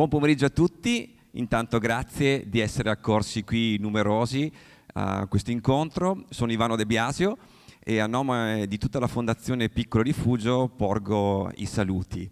Buon pomeriggio a tutti, intanto grazie di essere accorsi qui numerosi a questo incontro. Sono Ivano De Biasio e a nome di tutta la Fondazione Piccolo Rifugio porgo i saluti.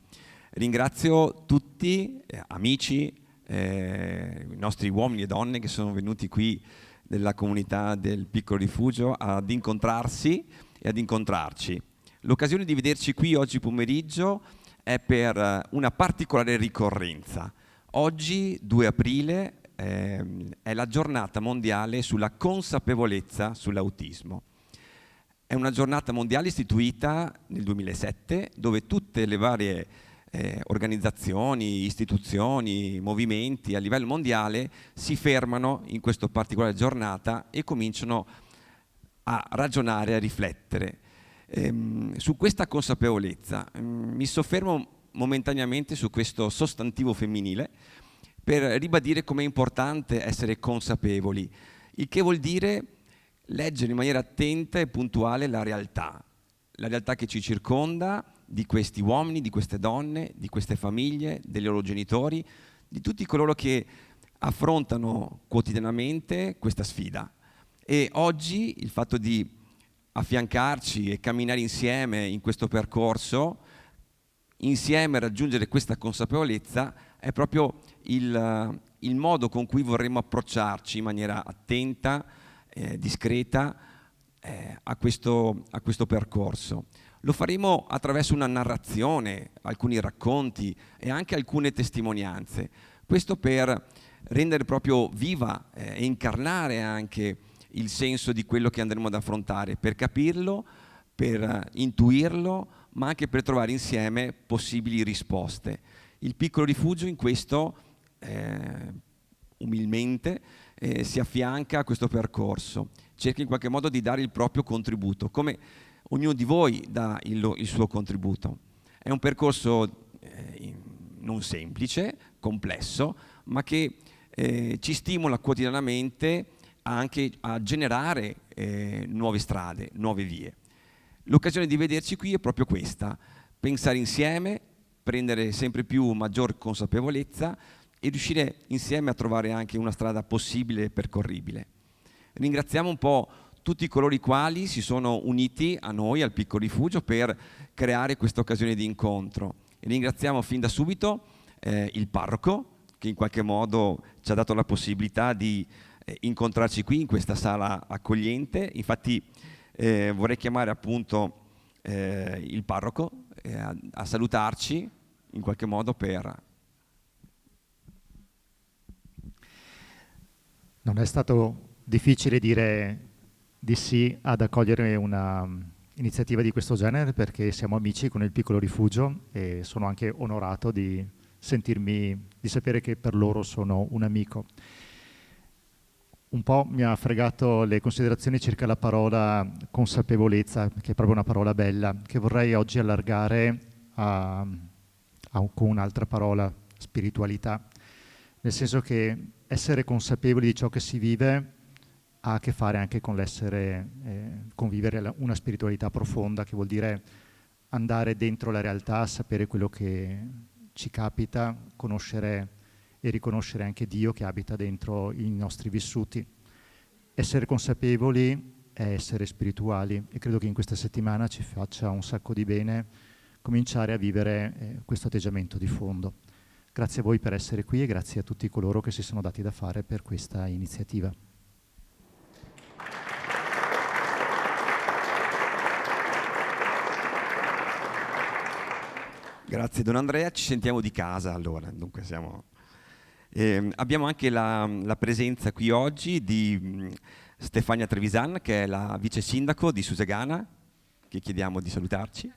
Ringrazio tutti, amici, i nostri uomini e donne che sono venuti qui nella comunità del Piccolo Rifugio ad incontrarsi e ad incontrarci. L'occasione di vederci qui oggi pomeriggio è per una particolare ricorrenza. Oggi, 2 aprile, è la giornata mondiale sulla consapevolezza sull'autismo. È una giornata mondiale istituita nel 2007, dove tutte le varie organizzazioni, istituzioni, movimenti a livello mondiale si fermano in questa particolare giornata e cominciano a ragionare, a riflettere. Su questa consapevolezza mi soffermo momentaneamente su questo sostantivo femminile per ribadire com'è importante essere consapevoli, il che vuol dire leggere in maniera attenta e puntuale la realtà che ci circonda, di questi uomini, di queste donne, di queste famiglie, dei loro genitori, di tutti coloro che affrontano quotidianamente questa sfida. E oggi il fatto di affiancarci e camminare insieme in questo percorso, insieme a raggiungere questa consapevolezza, è proprio il modo con cui vorremmo approcciarci in maniera attenta, discreta, a questo percorso. Lo faremo attraverso una narrazione, alcuni racconti e anche alcune testimonianze. Questo per rendere proprio viva e incarnare anche il senso di quello che andremo ad affrontare, per capirlo, per intuirlo, ma anche per trovare insieme possibili risposte. Il Piccolo Rifugio in questo, umilmente, si affianca a questo percorso, cerca in qualche modo di dare il proprio contributo, come ognuno di voi dà il suo contributo. È un percorso non semplice, complesso, ma che ci stimola quotidianamente anche a generare nuove strade, nuove vie. L'occasione di vederci qui è proprio questa: pensare insieme, prendere sempre più maggior consapevolezza e riuscire insieme a trovare anche una strada possibile e percorribile. Ringraziamo un po' tutti coloro i quali si sono uniti a noi, al Piccolo Rifugio, per creare questa occasione di incontro. E ringraziamo fin da subito il parroco, che in qualche modo ci ha dato la possibilità di incontrarci qui in questa sala accogliente. Infatti vorrei chiamare appunto il parroco a salutarci in qualche modo per... Non è stato difficile dire di sì ad accogliere una iniziativa di questo genere, perché siamo amici con il Piccolo Rifugio e sono anche onorato di sapere che per loro sono un amico. Un po' mi ha fregato le considerazioni circa la parola consapevolezza, che è proprio una parola bella, che vorrei oggi allargare con un'altra parola, spiritualità, nel senso che essere consapevoli di ciò che si vive ha a che fare anche con convivere una spiritualità profonda, che vuol dire andare dentro la realtà, sapere quello che ci capita, conoscere e riconoscere anche Dio che abita dentro i nostri vissuti. Essere consapevoli è essere spirituali, e credo che in questa settimana ci faccia un sacco di bene cominciare a vivere questo atteggiamento di fondo. Grazie a voi per essere qui e grazie a tutti coloro che si sono dati da fare per questa iniziativa. Grazie Don Andrea, ci sentiamo di casa allora. Dunque abbiamo anche la presenza qui oggi di Stefania Trevisan, che è la vice sindaco di Susegana, che chiediamo di salutarci.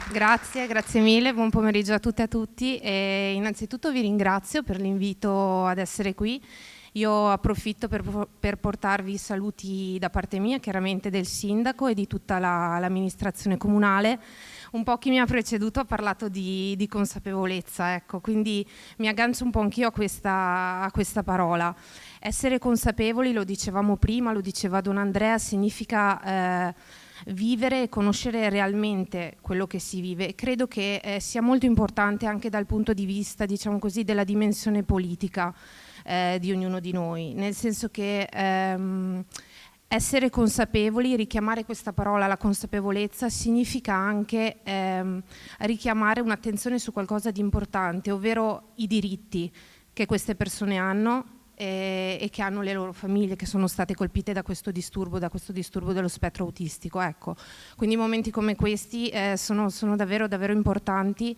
Grazie mille, buon pomeriggio a tutte e a tutti. E innanzitutto vi ringrazio per l'invito ad essere qui. Io approfitto per portarvi i saluti da parte mia, chiaramente del sindaco e di tutta l'amministrazione comunale. Un po' chi mi ha preceduto ha parlato di consapevolezza, ecco, quindi mi aggancio un po' anch'io a questa parola. Essere consapevoli, lo dicevamo prima, lo diceva Don Andrea, significa vivere e conoscere realmente quello che si vive. E credo che sia molto importante anche dal punto di vista, diciamo così, della dimensione politica di ognuno di noi, nel senso che essere consapevoli, richiamare questa parola, la consapevolezza, significa anche richiamare un'attenzione su qualcosa di importante, ovvero i diritti che queste persone hanno e che hanno le loro famiglie che sono state colpite da questo disturbo dello spettro autistico. Ecco. Quindi momenti come questi sono davvero, davvero importanti,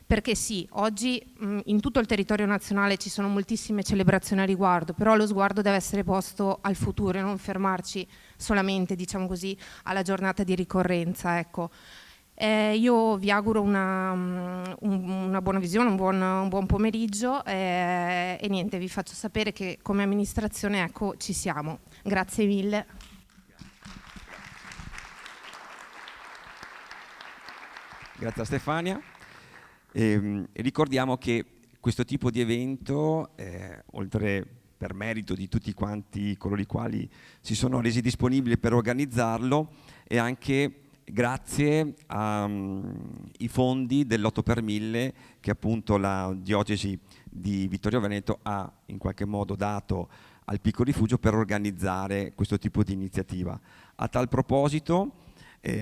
perché sì, oggi in tutto il territorio nazionale ci sono moltissime celebrazioni a riguardo, però lo sguardo deve essere posto al futuro e non fermarci solamente, diciamo così, alla giornata di ricorrenza. Ecco. Io vi auguro una buona visione, un buon pomeriggio e niente, vi faccio sapere che come amministrazione, ecco, ci siamo. Grazie mille. Grazie a Stefania. Ricordiamo che questo tipo di evento, oltre per merito di tutti quanti coloro i quali si sono resi disponibili per organizzarlo, è anche grazie ai fondi dell'8 per 1000 che appunto la diocesi di Vittorio Veneto ha in qualche modo dato al Piccolo Rifugio per organizzare questo tipo di iniziativa. A tal proposito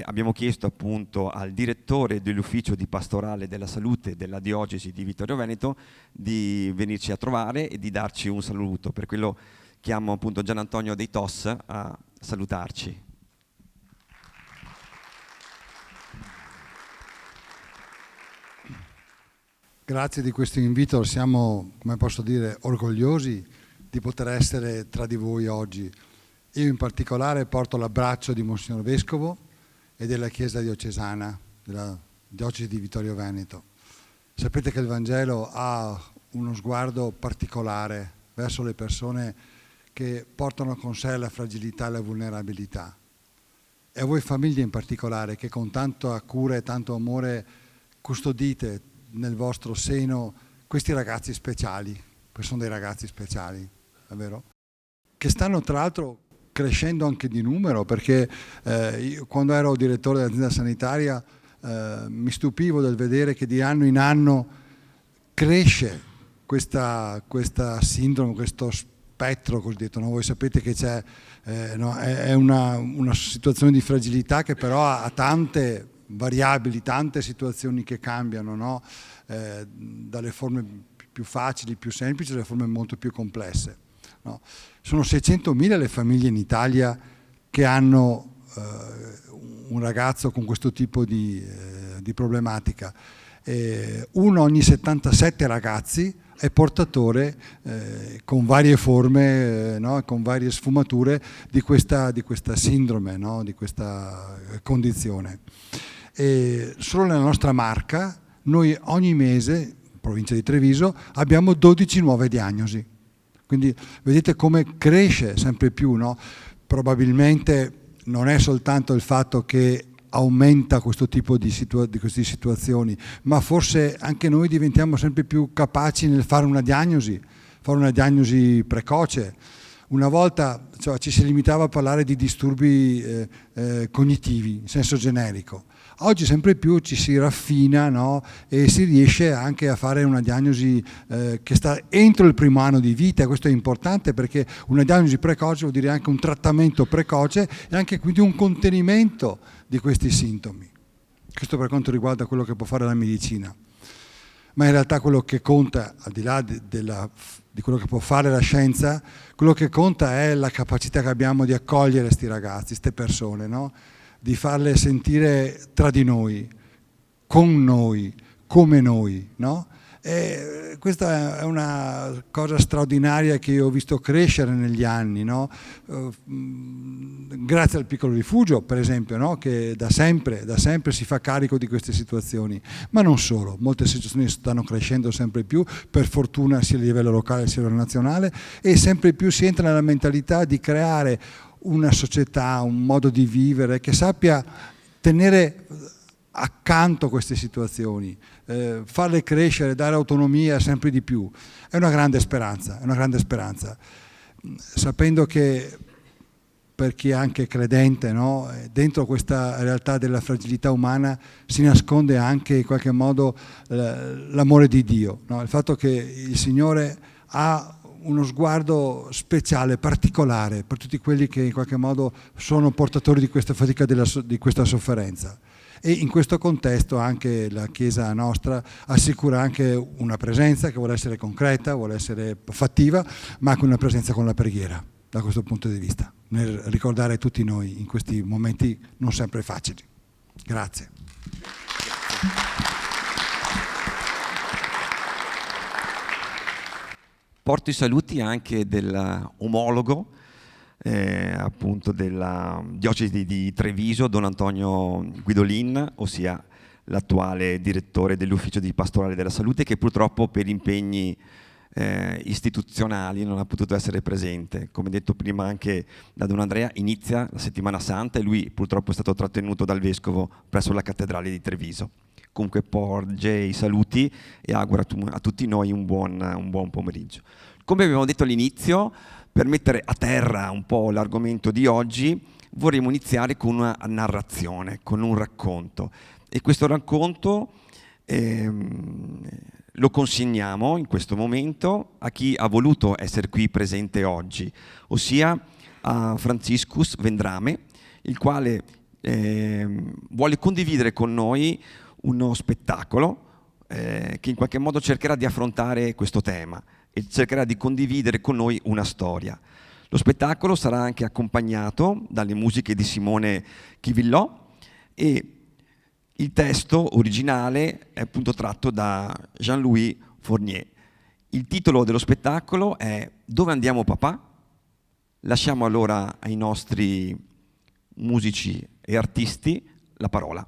abbiamo chiesto appunto al direttore dell'ufficio di pastorale della salute della diocesi di Vittorio Veneto di venirci a trovare e di darci un saluto. Per quello chiamo appunto Gian Antonio Dei Tos a salutarci. Grazie di questo invito, siamo, come posso dire, orgogliosi di poter essere tra di voi oggi. Io in particolare porto l'abbraccio di Monsignor Vescovo e della Chiesa diocesana, della diocesi di Vittorio Veneto. Sapete che il Vangelo ha uno sguardo particolare verso le persone che portano con sé la fragilità e la vulnerabilità. E a voi famiglie in particolare, che con tanta cura e tanto amore custodite nel vostro seno questi ragazzi speciali, perché sono dei ragazzi speciali, è vero? Che stanno tra l'altro crescendo anche di numero, perché io, quando ero direttore dell'azienda sanitaria mi stupivo del vedere che di anno in anno cresce questa sindrome, questo spettro cosiddetto, no? Voi sapete che c'è è una situazione di fragilità che però ha tante variabili, tante situazioni che cambiano, no? Dalle forme più facili, più semplici, alle forme molto più complesse. No? Sono 600.000 le famiglie in Italia che hanno un ragazzo con questo tipo di problematica. Uno ogni 77 ragazzi è portatore con varie forme, no? Con varie sfumature di questa sindrome, no? Di questa condizione. E solo nella nostra Marca noi ogni mese, provincia di Treviso, abbiamo 12 nuove diagnosi. Quindi vedete come cresce sempre più, no? Probabilmente non è soltanto il fatto che aumenta questo tipo di queste situazioni, ma forse anche noi diventiamo sempre più capaci nel fare una diagnosi precoce. Una volta ci si limitava a parlare di disturbi cognitivi in senso generico. Oggi sempre più ci si raffina, no? E si riesce anche a fare una diagnosi che sta entro il primo anno di vita. Questo è importante perché una diagnosi precoce vuol dire anche un trattamento precoce e anche quindi un contenimento di questi sintomi. Questo per quanto riguarda quello che può fare la medicina. Ma in realtà quello che conta, al di là di quello che può fare la scienza, quello che conta è la capacità che abbiamo di accogliere questi ragazzi, queste persone, no? Di farle sentire tra di noi, con noi, come noi, no? E questa è una cosa straordinaria che io ho visto crescere negli anni, no? Grazie al Piccolo Rifugio, per esempio, no? Che da sempre si fa carico di queste situazioni, ma non solo, molte situazioni stanno crescendo sempre più, per fortuna sia a livello locale sia a livello nazionale, e sempre più si entra nella mentalità di creare una società, un modo di vivere che sappia tenere accanto a queste situazioni, farle crescere, dare autonomia sempre di più. È una grande speranza, sapendo che per chi è anche credente, no? Dentro questa realtà della fragilità umana si nasconde anche in qualche modo l'amore di Dio, no? Il fatto che il Signore ha uno sguardo speciale, particolare per tutti quelli che in qualche modo sono portatori di questa fatica, di questa sofferenza. E in questo contesto anche la Chiesa nostra assicura anche una presenza che vuole essere concreta, vuole essere fattiva, ma anche una presenza con la preghiera, da questo punto di vista, nel ricordare tutti noi in questi momenti non sempre facili. Grazie. Porto i saluti anche dell'omologo, appunto della diocesi di Treviso, Don Antonio Guidolin, ossia l'attuale direttore dell'ufficio di pastorale della salute, che purtroppo per impegni istituzionali non ha potuto essere presente. Come detto prima anche da Don Andrea, inizia la settimana santa e lui purtroppo è stato trattenuto dal vescovo presso la cattedrale di Treviso. Comunque porge i saluti e augura a tutti noi un buon pomeriggio. Come abbiamo detto all'inizio, per mettere a terra un po' l'argomento di oggi, vorremmo iniziare con una narrazione, con un racconto. E questo racconto lo consegniamo in questo momento a chi ha voluto essere qui presente oggi, ossia a Franciscus Vendrame, il quale vuole condividere con noi uno spettacolo che in qualche modo cercherà di affrontare questo tema e cercherà di condividere con noi una storia. Lo spettacolo sarà anche accompagnato dalle musiche di Simone Chivillò e il testo originale è appunto tratto da Jean-Louis Fournier. Il titolo dello spettacolo è Dove andiamo papà? Lasciamo allora ai nostri musici e artisti la parola.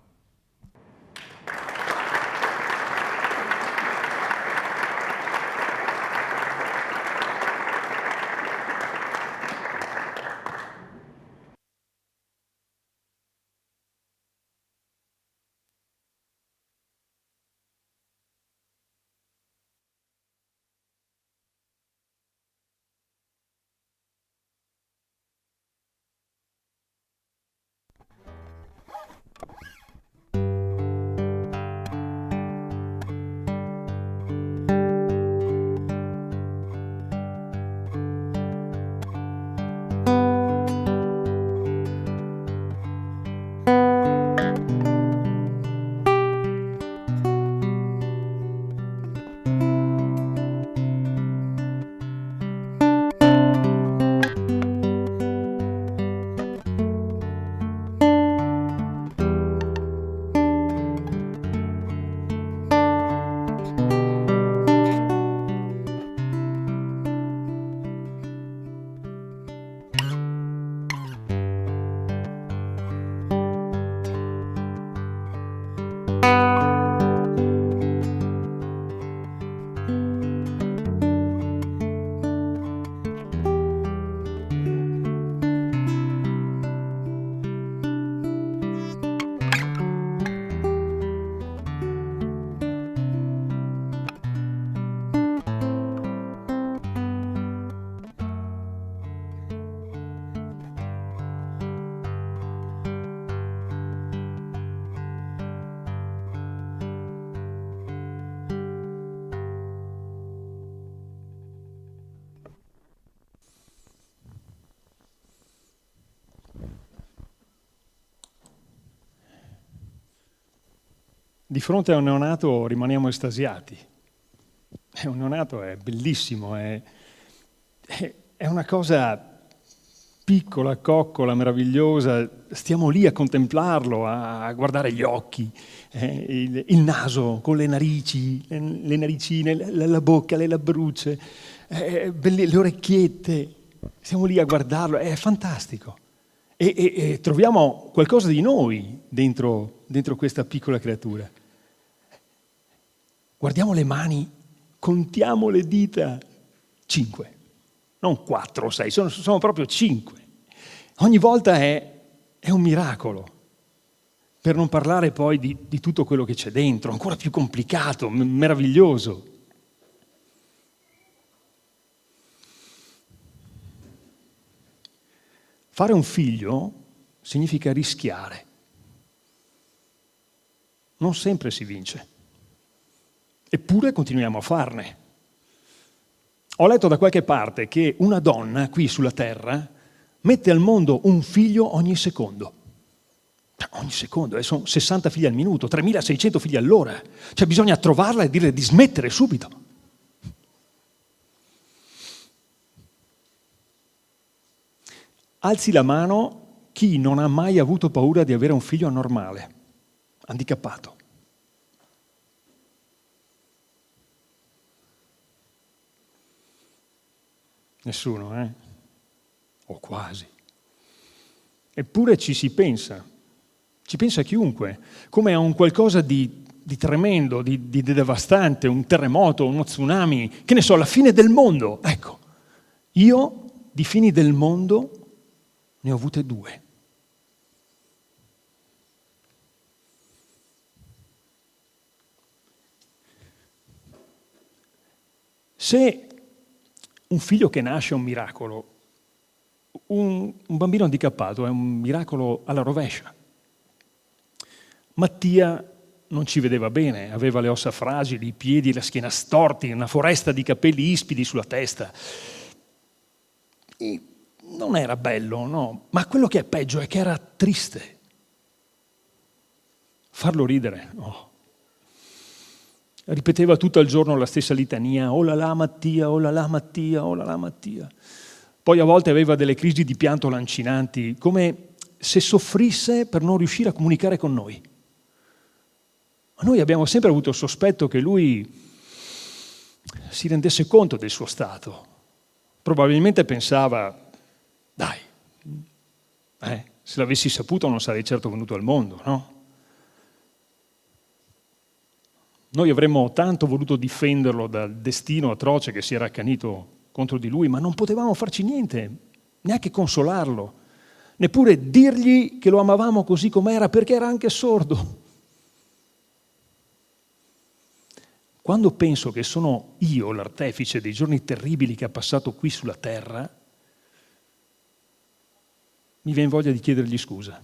Di fronte a un neonato rimaniamo estasiati. Un neonato è bellissimo, è una cosa piccola, coccola, meravigliosa. Stiamo lì a contemplarlo, a guardare gli occhi, il naso con le narici, le naricine, la bocca, le labbrucce, le orecchiette. Stiamo lì a guardarlo, è fantastico. E troviamo qualcosa di noi dentro questa piccola creatura. Guardiamo le mani, contiamo le dita, 5, non 4 o 6, sono proprio 5. Ogni volta è un miracolo, per non parlare poi di tutto quello che c'è dentro, ancora più complicato, meraviglioso. Fare un figlio significa rischiare. Non sempre si vince. Eppure continuiamo a farne. Ho letto da qualche parte che una donna qui sulla Terra mette al mondo un figlio ogni secondo. Ogni secondo, sono 60 figli al minuto, 3600 figli all'ora. Cioè bisogna trovarla e dire di smettere subito. Alzi la mano chi non ha mai avuto paura di avere un figlio anormale, handicappato. Nessuno, eh? O quasi. Eppure ci si pensa. Ci pensa chiunque, come a un qualcosa di tremendo, di devastante, un terremoto, uno tsunami, che ne so, la fine del mondo. Ecco, io di fini del mondo ne ho avute 2. Se un figlio che nasce è un miracolo, un bambino handicappato è un miracolo alla rovescia. Mattia non ci vedeva bene, aveva le ossa fragili, i piedi e la schiena storti, una foresta di capelli ispidi sulla testa. E non era bello, no, ma quello che è peggio è che era triste. Farlo ridere, no. Ripeteva tutto il giorno la stessa litania, oh là là Mattia, oh là là Mattia, oh là là Mattia. Poi a volte aveva delle crisi di pianto lancinanti, come se soffrisse per non riuscire a comunicare con noi. Ma noi abbiamo sempre avuto il sospetto che lui si rendesse conto del suo stato. Probabilmente pensava, dai, se l'avessi saputo non sarei certo venuto al mondo, no? Noi avremmo tanto voluto difenderlo dal destino atroce che si era accanito contro di lui, ma non potevamo farci niente, neanche consolarlo, neppure dirgli che lo amavamo così com'era, perché era anche sordo. Quando penso che sono io l'artefice dei giorni terribili che ha passato qui sulla terra, mi viene voglia di chiedergli scusa.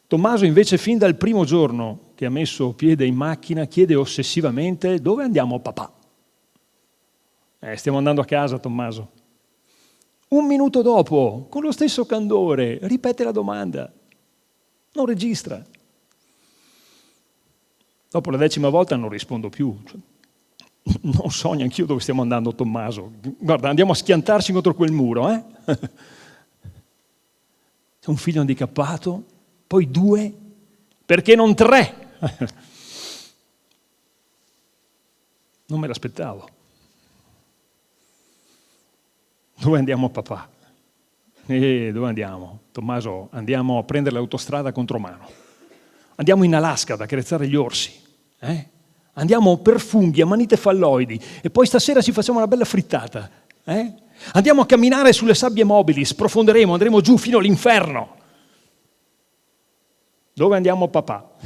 Tommaso invece fin dal primo giorno che ha messo piede in macchina chiede ossessivamente: dove andiamo papà? Stiamo andando a casa, Tommaso. 1 minuto dopo, con lo stesso candore, ripete la domanda. Non registra. Dopo la 10ª volta non rispondo più. Non so neanch'io dove stiamo andando, Tommaso. Guarda, andiamo a schiantarci contro quel muro, eh? Un figlio handicappato, poi 2, perché non 3? Non me l'aspettavo. Dove andiamo, papà? Dove andiamo? Tommaso, andiamo a prendere l'autostrada contromano. Andiamo in Alaska ad accarezzare gli orsi. Andiamo per funghi, amanite falloidi, e poi stasera ci facciamo una bella frittata. Andiamo a camminare sulle sabbie mobili, sprofonderemo, andremo giù fino all'inferno. Dove andiamo, papà?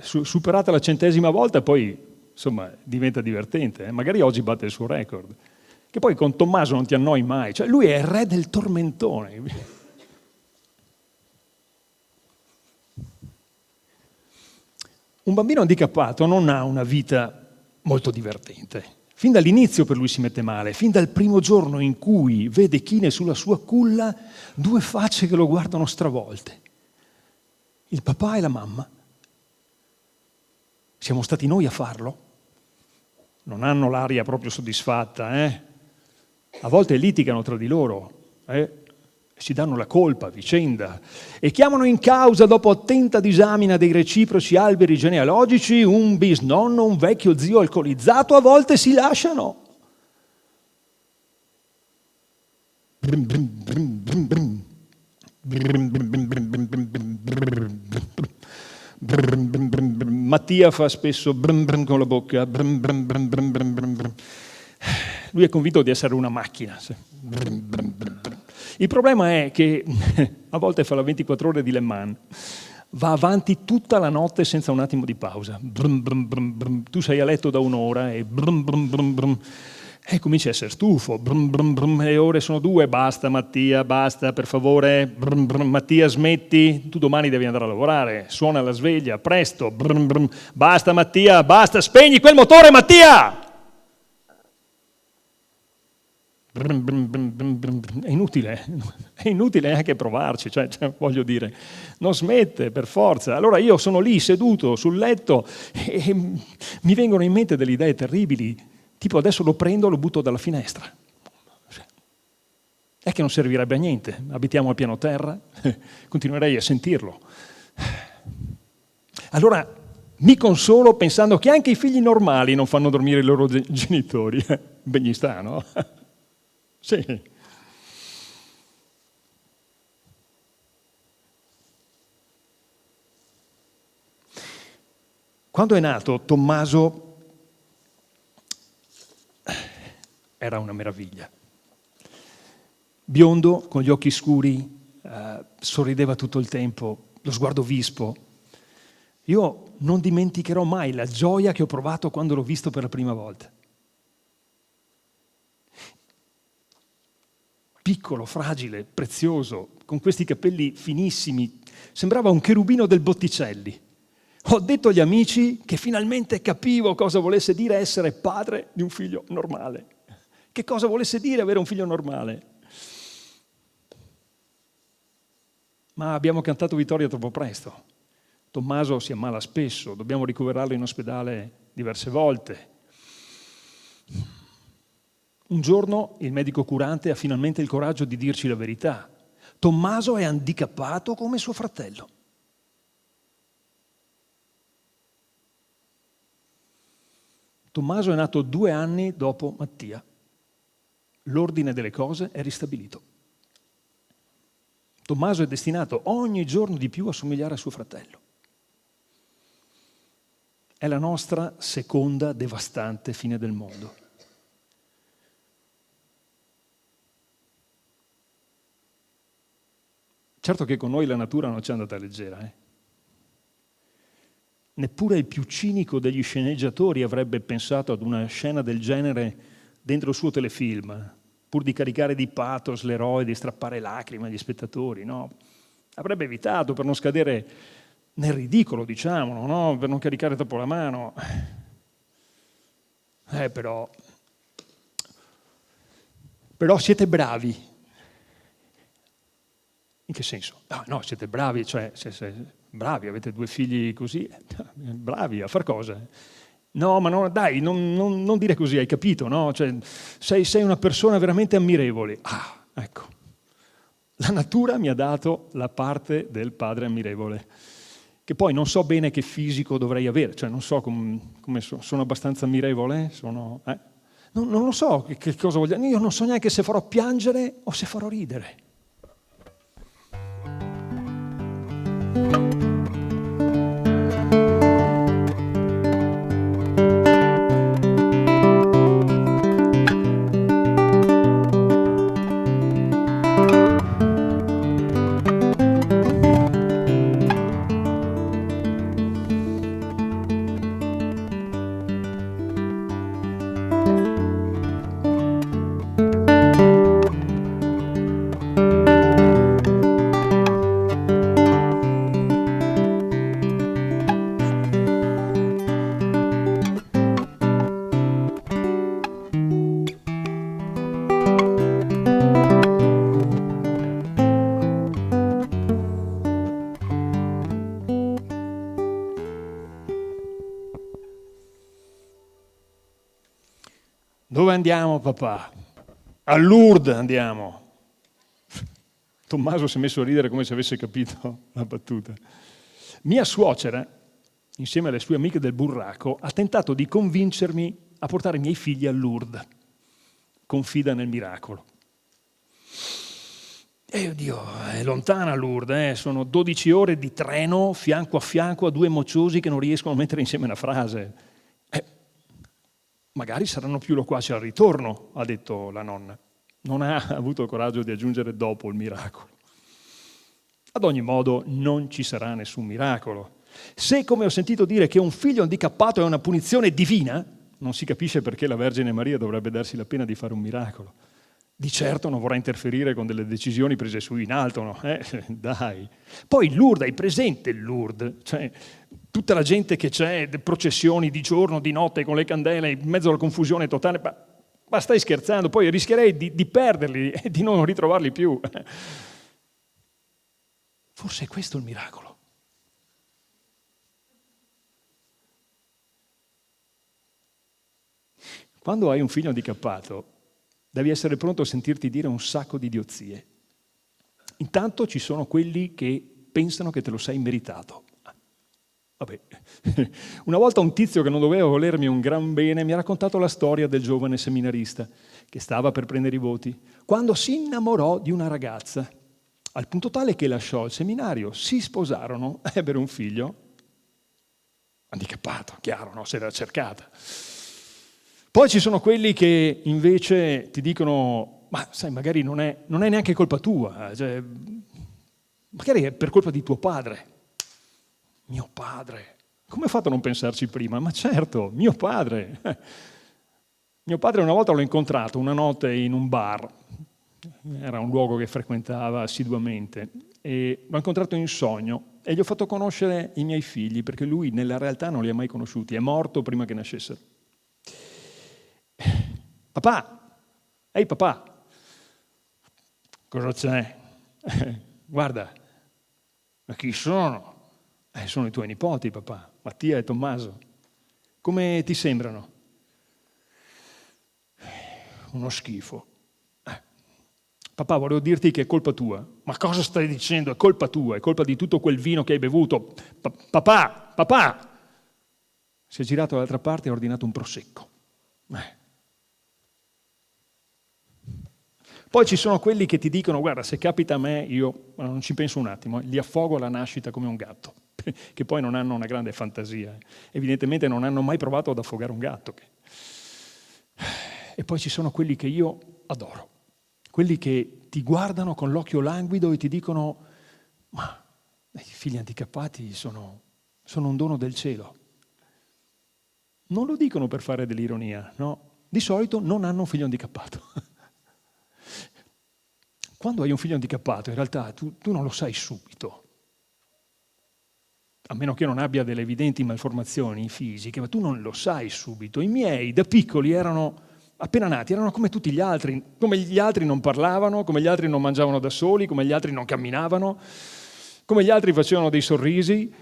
Superata la 100ª volta, poi insomma diventa divertente. Magari oggi batte il suo record. Che poi con Tommaso non ti annoi mai. Cioè, lui è il re del tormentone. Un bambino handicappato non ha una vita molto divertente. Fin dall'inizio per lui si mette male, fin dal primo giorno in cui vede chine sulla sua culla 2 facce che lo guardano stravolte. Il papà e la mamma. Siamo stati noi a farlo? Non hanno l'aria proprio soddisfatta, A volte litigano tra di loro, si danno la colpa a vicenda e chiamano in causa, dopo attenta disamina dei reciproci alberi genealogici, un bisnonno, un vecchio zio alcolizzato, a volte si lasciano. Mattia fa spesso con la bocca. Lui è convinto di essere una macchina. Il problema è che a volte fa la 24 ore di Le Mans, va avanti tutta la notte senza un attimo di pausa. Brum, brum, brum, brum. Tu sei a letto da un'ora e brum, brum, brum, brum. E cominci a essere stufo, brum, brum, brum. Le ore sono 2, basta Mattia, basta, per favore, brum, brum. Mattia smetti, tu domani devi andare a lavorare, suona la sveglia, presto, brum, brum. Basta Mattia, basta, spegni quel motore Mattia! Brum, brum, brum, brum, brum. È inutile anche provarci, cioè, voglio dire, non smette per forza. Allora io sono lì seduto sul letto e mi vengono in mente delle idee terribili. Tipo adesso lo prendo e lo butto dalla finestra. È che non servirebbe a niente. Abitiamo al piano terra, continuerei a sentirlo. Allora mi consolo pensando che anche i figli normali non fanno dormire i loro genitori. Ben gli sta, no? Sì. Quando è nato Tommaso era una meraviglia. Biondo, con gli occhi scuri, sorrideva tutto il tempo, lo sguardo vispo. Io non dimenticherò mai la gioia che ho provato quando l'ho visto per la prima volta. Piccolo, fragile, prezioso, con questi capelli finissimi, sembrava un cherubino del Botticelli. Ho detto agli amici che finalmente capivo cosa volesse dire essere padre di un figlio normale. Che cosa volesse dire avere un figlio normale? Ma abbiamo cantato vittoria troppo presto. Tommaso si ammala spesso, dobbiamo ricoverarlo in ospedale diverse volte. Un giorno il medico curante ha finalmente il coraggio di dirci la verità. Tommaso è handicappato come suo fratello. Tommaso è nato 2 anni dopo Mattia. L'ordine delle cose è ristabilito. Tommaso è destinato ogni giorno di più a somigliare a suo fratello. È la nostra seconda devastante fine del mondo. Certo che con noi la natura non ci è andata leggera, Neppure il più cinico degli sceneggiatori avrebbe pensato ad una scena del genere dentro il suo telefilm, pur di caricare di pathos l'eroe, di strappare lacrime agli spettatori, no? Avrebbe evitato per non scadere nel ridicolo, diciamolo, no? Per non caricare troppo la mano. Però siete bravi. In che senso? No, siete bravi, cioè bravi, avete 2 figli così, bravi a far cosa? No, ma no, dai, non dire così, hai capito, no? Cioè, sei una persona veramente ammirevole. Ah, ecco. La natura mi ha dato la parte del padre ammirevole, che poi non so bene che fisico dovrei avere, cioè non so come sono abbastanza ammirevole, non lo so che cosa voglio, io non so neanche se farò piangere o se farò ridere. Dove andiamo, papà? A Lourdes andiamo. Tommaso si è messo a ridere come se avesse capito la battuta. Mia suocera, insieme alle sue amiche del burraco, ha tentato di convincermi a portare i miei figli a Lourdes. Confida nel miracolo. Oddio, è lontana Lourdes, sono 12 ore di treno fianco a fianco a 2 mociosi che non riescono a mettere insieme una frase. Magari saranno più loquaci al ritorno, ha detto la nonna. Non ha avuto il coraggio di aggiungere dopo il miracolo. Ad ogni modo non ci sarà nessun miracolo. Se, come ho sentito dire, che un figlio handicappato è una punizione divina, non si capisce perché la Vergine Maria dovrebbe darsi la pena di fare un miracolo. Di certo non vorrà interferire con delle decisioni prese su in alto, no? Dai. Poi Lourdes, hai presente Lourdes? Cioè, tutta la gente che c'è, processioni di giorno, di notte, con le candele, in mezzo alla confusione totale, ma stai scherzando? Poi rischierei di perderli e di non ritrovarli più. Forse è questo il miracolo. Quando hai un figlio handicappato, devi essere pronto a sentirti dire un sacco di idiozie. Intanto ci sono quelli che pensano che te lo sei meritato. Vabbè, una volta un tizio che non doveva volermi un gran bene mi ha raccontato la storia del giovane seminarista che stava per prendere i voti, quando si innamorò di una ragazza, al punto tale che lasciò il seminario, si sposarono, ebbero un figlio, handicappato, chiaro, no? Se l'era cercata. Poi ci sono quelli che invece ti dicono, ma sai, magari non è neanche colpa tua, cioè, magari è per colpa di tuo padre. Mio padre, come ho fatto a non pensarci prima? Ma certo, mio padre. Mio padre una volta l'ho incontrato una notte in un bar, era un luogo che frequentava assiduamente, e l'ho incontrato in sogno e gli ho fatto conoscere i miei figli, perché lui nella realtà non li ha mai conosciuti, è morto prima che nascessero. Papà, ehi papà, cosa c'è? Guarda, ma chi sono? Sono i tuoi nipoti, papà, Mattia e Tommaso. Come ti sembrano? Uno schifo. Papà, volevo dirti che è colpa tua. Ma cosa stai dicendo? È colpa tua, è colpa di tutto quel vino che hai bevuto. Papà! Si è girato dall'altra parte e ha ordinato un prosecco. Poi ci sono quelli che ti dicono, guarda, se capita a me, io non ci penso un attimo, li affogo alla nascita come un gatto, che poi non hanno una grande fantasia. Evidentemente non hanno mai provato ad affogare un gatto. E poi ci sono quelli che io adoro, quelli che ti guardano con l'occhio languido e ti dicono, ma i figli handicappati sono un dono del cielo. Non lo dicono per fare dell'ironia, no? Di solito non hanno un figlio handicappato. Quando hai un figlio handicappato, in realtà tu non lo sai subito, a meno che non abbia delle evidenti malformazioni fisiche, ma tu non lo sai subito. I miei, da piccoli, erano appena nati, erano come tutti gli altri, come gli altri non parlavano, come gli altri non mangiavano da soli, come gli altri non camminavano, come gli altri facevano dei sorrisi.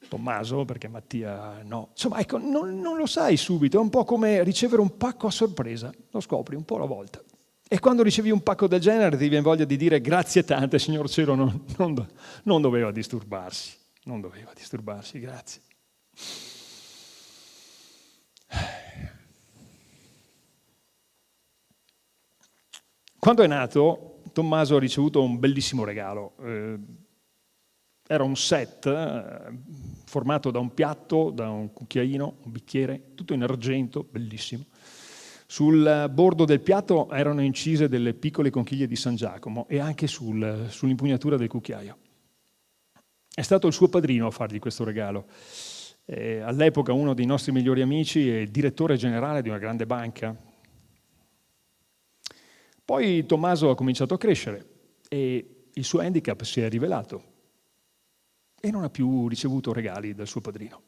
Tommaso, perché Mattia no. Insomma, ecco, non lo sai subito, è un po' come ricevere un pacco a sorpresa, lo scopri un po' alla volta. E quando ricevi un pacco del genere ti viene voglia di dire grazie tante, signor cielo, non doveva disturbarsi, grazie. Quando è nato, Tommaso ha ricevuto un bellissimo regalo. Era un set formato da un piatto, da un cucchiaino, un bicchiere, tutto in argento, bellissimo. Sul bordo del piatto erano incise delle piccole conchiglie di San Giacomo e anche sull'impugnatura del cucchiaio. È stato il suo padrino a fargli questo regalo. All'epoca uno dei nostri migliori amici e direttore generale di una grande banca. Poi Tommaso ha cominciato a crescere e il suo handicap si è rivelato e non ha più ricevuto regali dal suo padrino.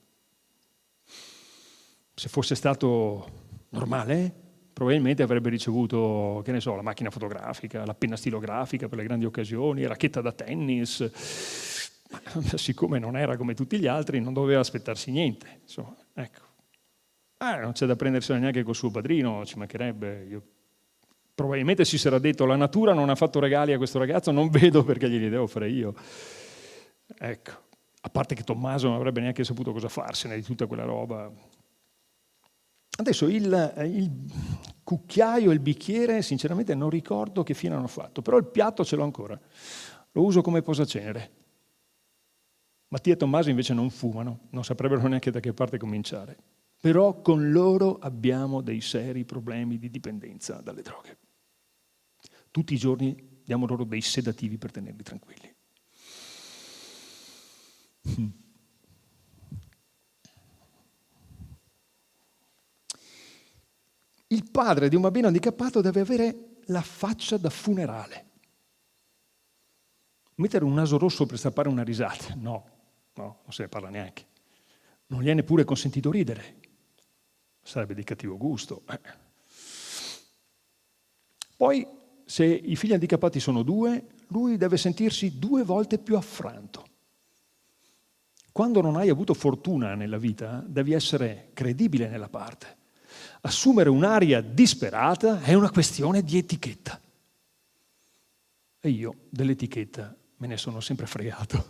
Se fosse stato normale, probabilmente avrebbe ricevuto, che ne so, la macchina fotografica, la penna stilografica per le grandi occasioni, la racchetta da tennis. Ma siccome non era come tutti gli altri, non doveva aspettarsi niente. Insomma, ecco. Non c'è da prendersela neanche col suo padrino, ci mancherebbe. Probabilmente si sarà detto, la natura non ha fatto regali a questo ragazzo, non vedo perché glieli devo fare io. Ecco, a parte che Tommaso non avrebbe neanche saputo cosa farsene di tutta quella roba. Adesso il cucchiaio e il bicchiere, sinceramente non ricordo che fine hanno fatto, però il piatto ce l'ho ancora, lo uso come posacenere. Mattia e Tommaso invece non fumano, non saprebbero neanche da che parte cominciare, però con loro abbiamo dei seri problemi di dipendenza dalle droghe. Tutti i giorni diamo loro dei sedativi per tenerli tranquilli. Il padre di un bambino handicappato deve avere la faccia da funerale. Mettere un naso rosso per stappare una risata, no, non se ne parla neanche. Non gli è neppure consentito ridere. Sarebbe di cattivo gusto. Poi, se i figli handicappati sono 2, lui deve sentirsi 2 volte più affranto. Quando non hai avuto fortuna nella vita, devi essere credibile nella parte. Assumere un'aria disperata è una questione di etichetta. E io dell'etichetta me ne sono sempre fregato.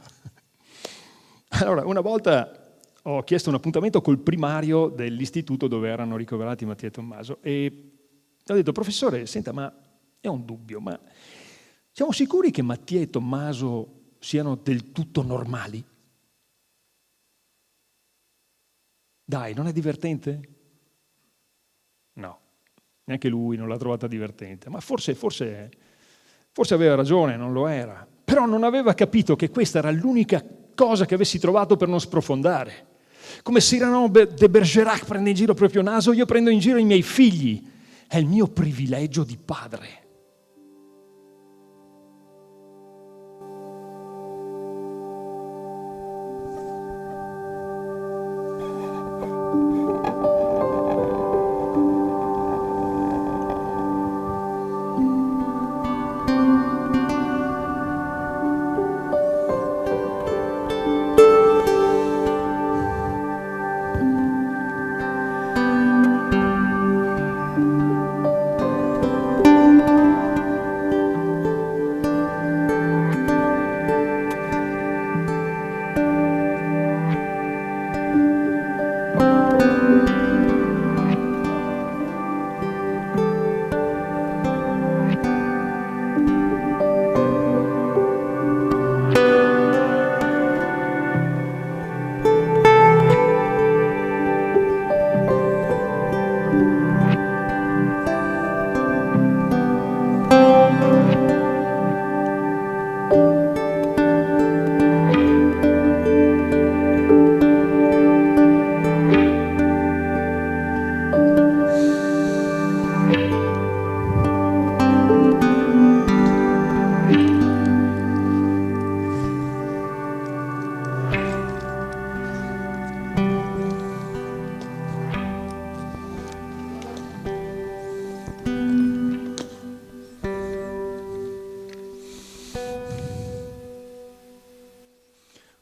Allora, una volta ho chiesto un appuntamento col primario dell'istituto dove erano ricoverati Mattia e Tommaso e ho detto: professore, senta, ma è un dubbio, ma siamo sicuri che Mattia e Tommaso siano del tutto normali? Dai, non è divertente? No, neanche lui non l'ha trovata divertente, ma forse aveva ragione, non lo era. Però non aveva capito che questa era l'unica cosa che avessi trovato per non sprofondare. Come Cyrano de Bergerac prende in giro il proprio naso, io prendo in giro i miei figli. È il mio privilegio di padre.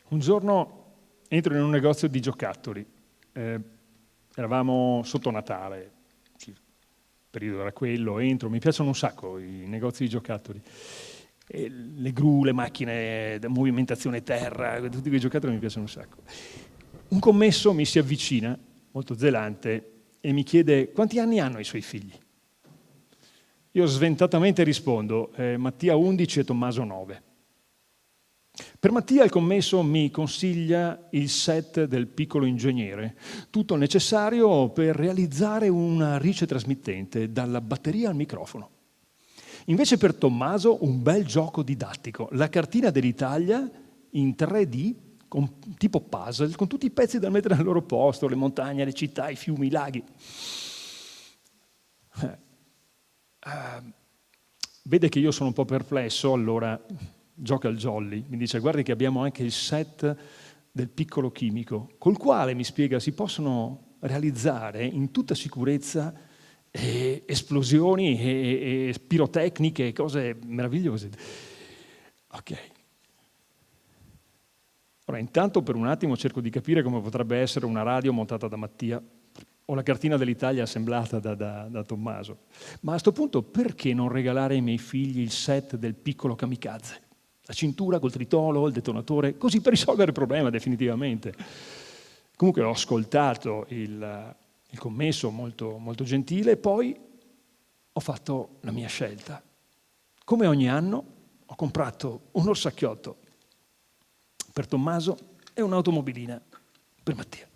Un giorno entro in un negozio di giocattoli, eravamo sotto Natale, il periodo era quello, entro, mi piacciono un sacco i negozi di giocattoli, e le gru, le macchine da movimentazione terra, tutti quei giocattoli mi piacciono un sacco. Un commesso mi si avvicina, molto zelante, e mi chiede quanti anni hanno i suoi figli. Io sventatamente rispondo, Mattia 11 e Tommaso 9. Per Mattia il commesso mi consiglia il set del piccolo ingegnere, tutto necessario per realizzare una ricetrasmittente dalla batteria al microfono. Invece per Tommaso un bel gioco didattico, la cartina dell'Italia in 3D, tipo puzzle, con tutti i pezzi da mettere al loro posto, le montagne, le città, i fiumi, i laghi. Vede che io sono un po' perplesso, allora gioca al jolly, mi dice guardi che abbiamo anche il set del piccolo chimico, col quale, mi spiega, si possono realizzare in tutta sicurezza esplosioni e pirotecniche, cose meravigliose. Ok. Ora, intanto per un attimo cerco di capire come potrebbe essere una radio montata da Mattia o la cartina dell'Italia assemblata da Tommaso. Ma a questo punto perché non regalare ai miei figli il set del piccolo kamikaze? La cintura col tritolo, il detonatore, così per risolvere il problema definitivamente. Comunque ho ascoltato il commesso molto, molto gentile e poi ho fatto la mia scelta. Come ogni anno ho comprato un orsacchiotto per Tommaso e un'automobilina per Mattia.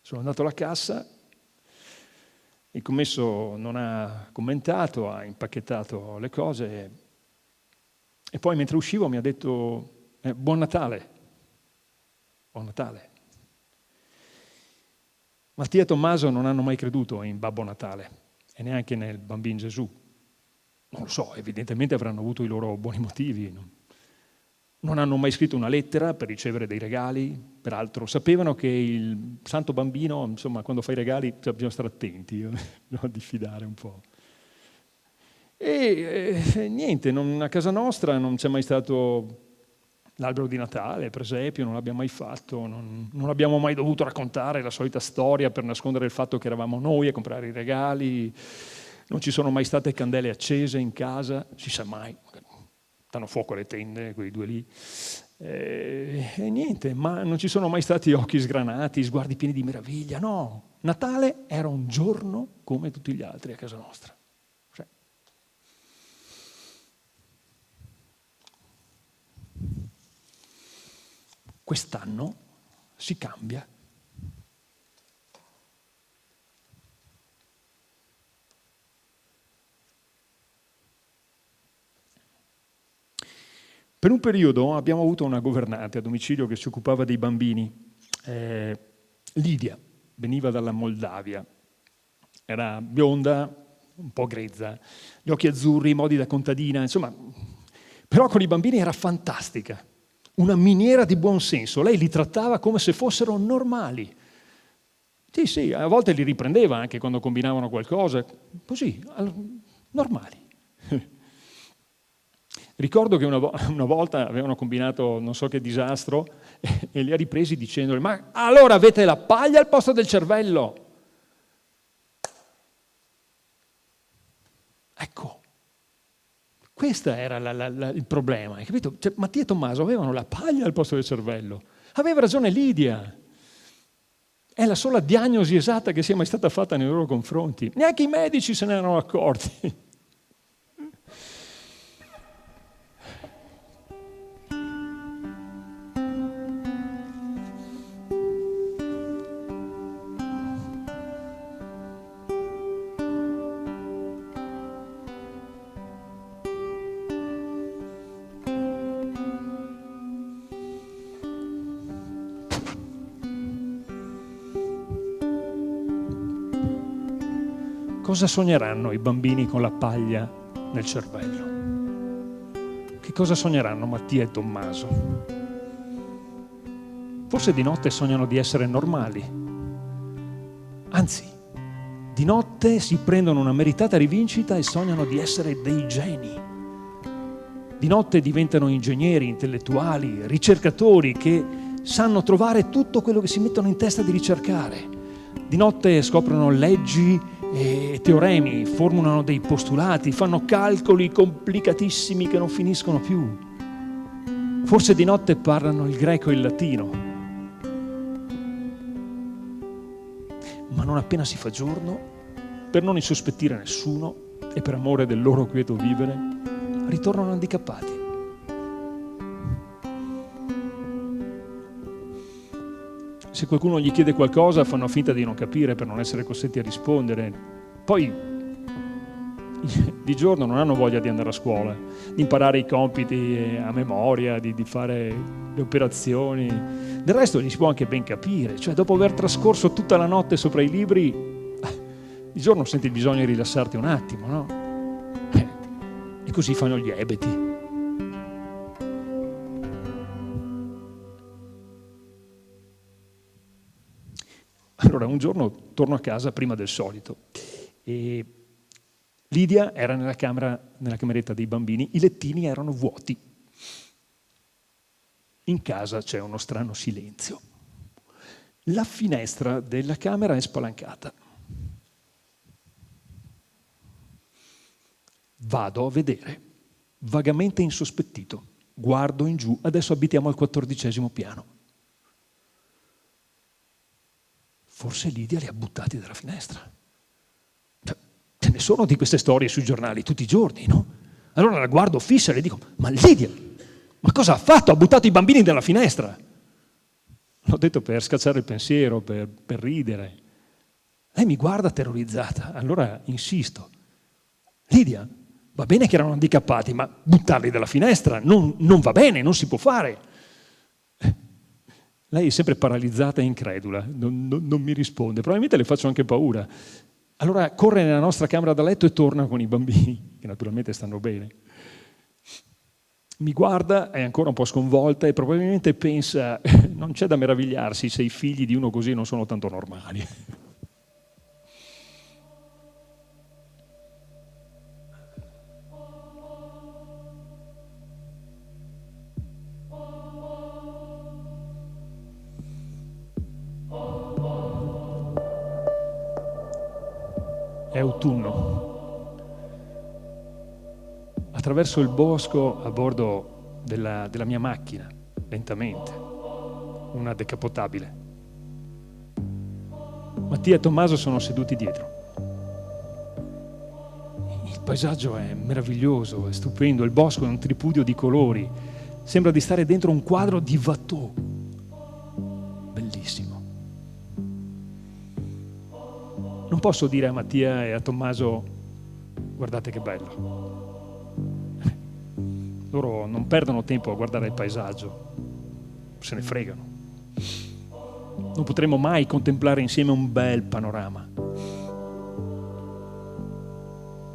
Sono andato alla cassa, il commesso non ha commentato, ha impacchettato le cose e poi mentre uscivo mi ha detto Buon Natale. Buon Natale. Mattia e Tommaso non hanno mai creduto in Babbo Natale e neanche nel Bambino Gesù. Non lo so, evidentemente avranno avuto i loro buoni motivi. Non hanno mai scritto una lettera per ricevere dei regali, peraltro sapevano che il santo bambino, insomma, quando fa i regali bisogna stare attenti, no? Diffidare un po'. E niente, a casa nostra non c'è mai stato l'albero di Natale, per esempio, non l'abbiamo mai fatto, non abbiamo mai dovuto raccontare la solita storia per nascondere il fatto che eravamo noi a comprare i regali, non ci sono mai state candele accese in casa, si sa mai, danno fuoco alle tende, quei due lì, e niente, ma non ci sono mai stati occhi sgranati, sguardi pieni di meraviglia, no, Natale era un giorno come tutti gli altri a casa nostra. Quest'anno si cambia. Per un periodo abbiamo avuto una governante a domicilio che si occupava dei bambini. Lidia, veniva dalla Moldavia, era bionda, un po' grezza, gli occhi azzurri, i modi da contadina, insomma, però con i bambini era fantastica. Una miniera di buon senso, lei li trattava come se fossero normali. Sì, a volte li riprendeva anche quando combinavano qualcosa, così, normali. Ricordo che una volta avevano combinato non so che disastro e li ha ripresi dicendole: ma allora avete la paglia al posto del cervello? Ecco. Questo era il problema, hai capito? Cioè, Mattia e Tommaso avevano la paglia al posto del cervello. Aveva ragione Lidia. È la sola diagnosi esatta che sia mai stata fatta nei loro confronti. Neanche i medici se ne erano accorti. Cosa sogneranno i bambini con la paglia nel cervello? Che cosa sogneranno Mattia e Tommaso? Forse di notte sognano di essere normali. Anzi, di notte si prendono una meritata rivincita e sognano di essere dei geni. Di notte diventano ingegneri, intellettuali, ricercatori che sanno trovare tutto quello che si mettono in testa di ricercare. Di notte scoprono leggi e teoremi, formulano dei postulati, fanno calcoli complicatissimi che non finiscono più. Forse di notte parlano il greco e il latino. Ma non appena si fa giorno, per non insospettire nessuno e per amore del loro quieto vivere, ritornano handicappati. Se qualcuno gli chiede qualcosa, fanno finta di non capire per non essere costretti a rispondere. Poi, di giorno non hanno voglia di andare a scuola, di imparare i compiti a memoria, di fare le operazioni. Del resto li si può anche ben capire. Cioè, dopo aver trascorso tutta la notte sopra i libri, di giorno senti il bisogno di rilassarti un attimo, no? E così fanno gli ebeti. Allora, un giorno torno a casa prima del solito e Lidia era nella cameretta dei bambini, i lettini erano vuoti. In casa c'è uno strano silenzio. La finestra della camera è spalancata. Vado a vedere, vagamente insospettito. Guardo in giù, adesso abitiamo al 14° piano. Forse Lidia li ha buttati dalla finestra. Ce ne sono di queste storie sui giornali tutti i giorni, no? Allora la guardo fissa e le dico: ma Lidia, ma cosa ha fatto? Ha buttato i bambini dalla finestra. L'ho detto per scacciare il pensiero, per ridere. Lei mi guarda terrorizzata, allora insisto: Lidia, va bene che erano handicappati, ma buttarli dalla finestra non va bene, non si può fare. Lei è sempre paralizzata e incredula, non mi risponde, probabilmente le faccio anche paura. Allora corre nella nostra camera da letto e torna con i bambini, che naturalmente stanno bene. Mi guarda, è ancora un po' sconvolta e probabilmente pensa, non c'è da meravigliarsi se i figli di uno così non sono tanto normali. È autunno. Attraverso il bosco a bordo della mia macchina, lentamente, una decapotabile. Mattia e Tommaso sono seduti dietro. Il paesaggio è meraviglioso, è stupendo, il bosco è un tripudio di colori, sembra di stare dentro un quadro di Watteau. Bellissimo. Non posso dire a Mattia e a Tommaso: guardate che bello. Loro non perdono tempo a guardare il paesaggio, se ne fregano. Non potremo mai contemplare insieme un bel panorama.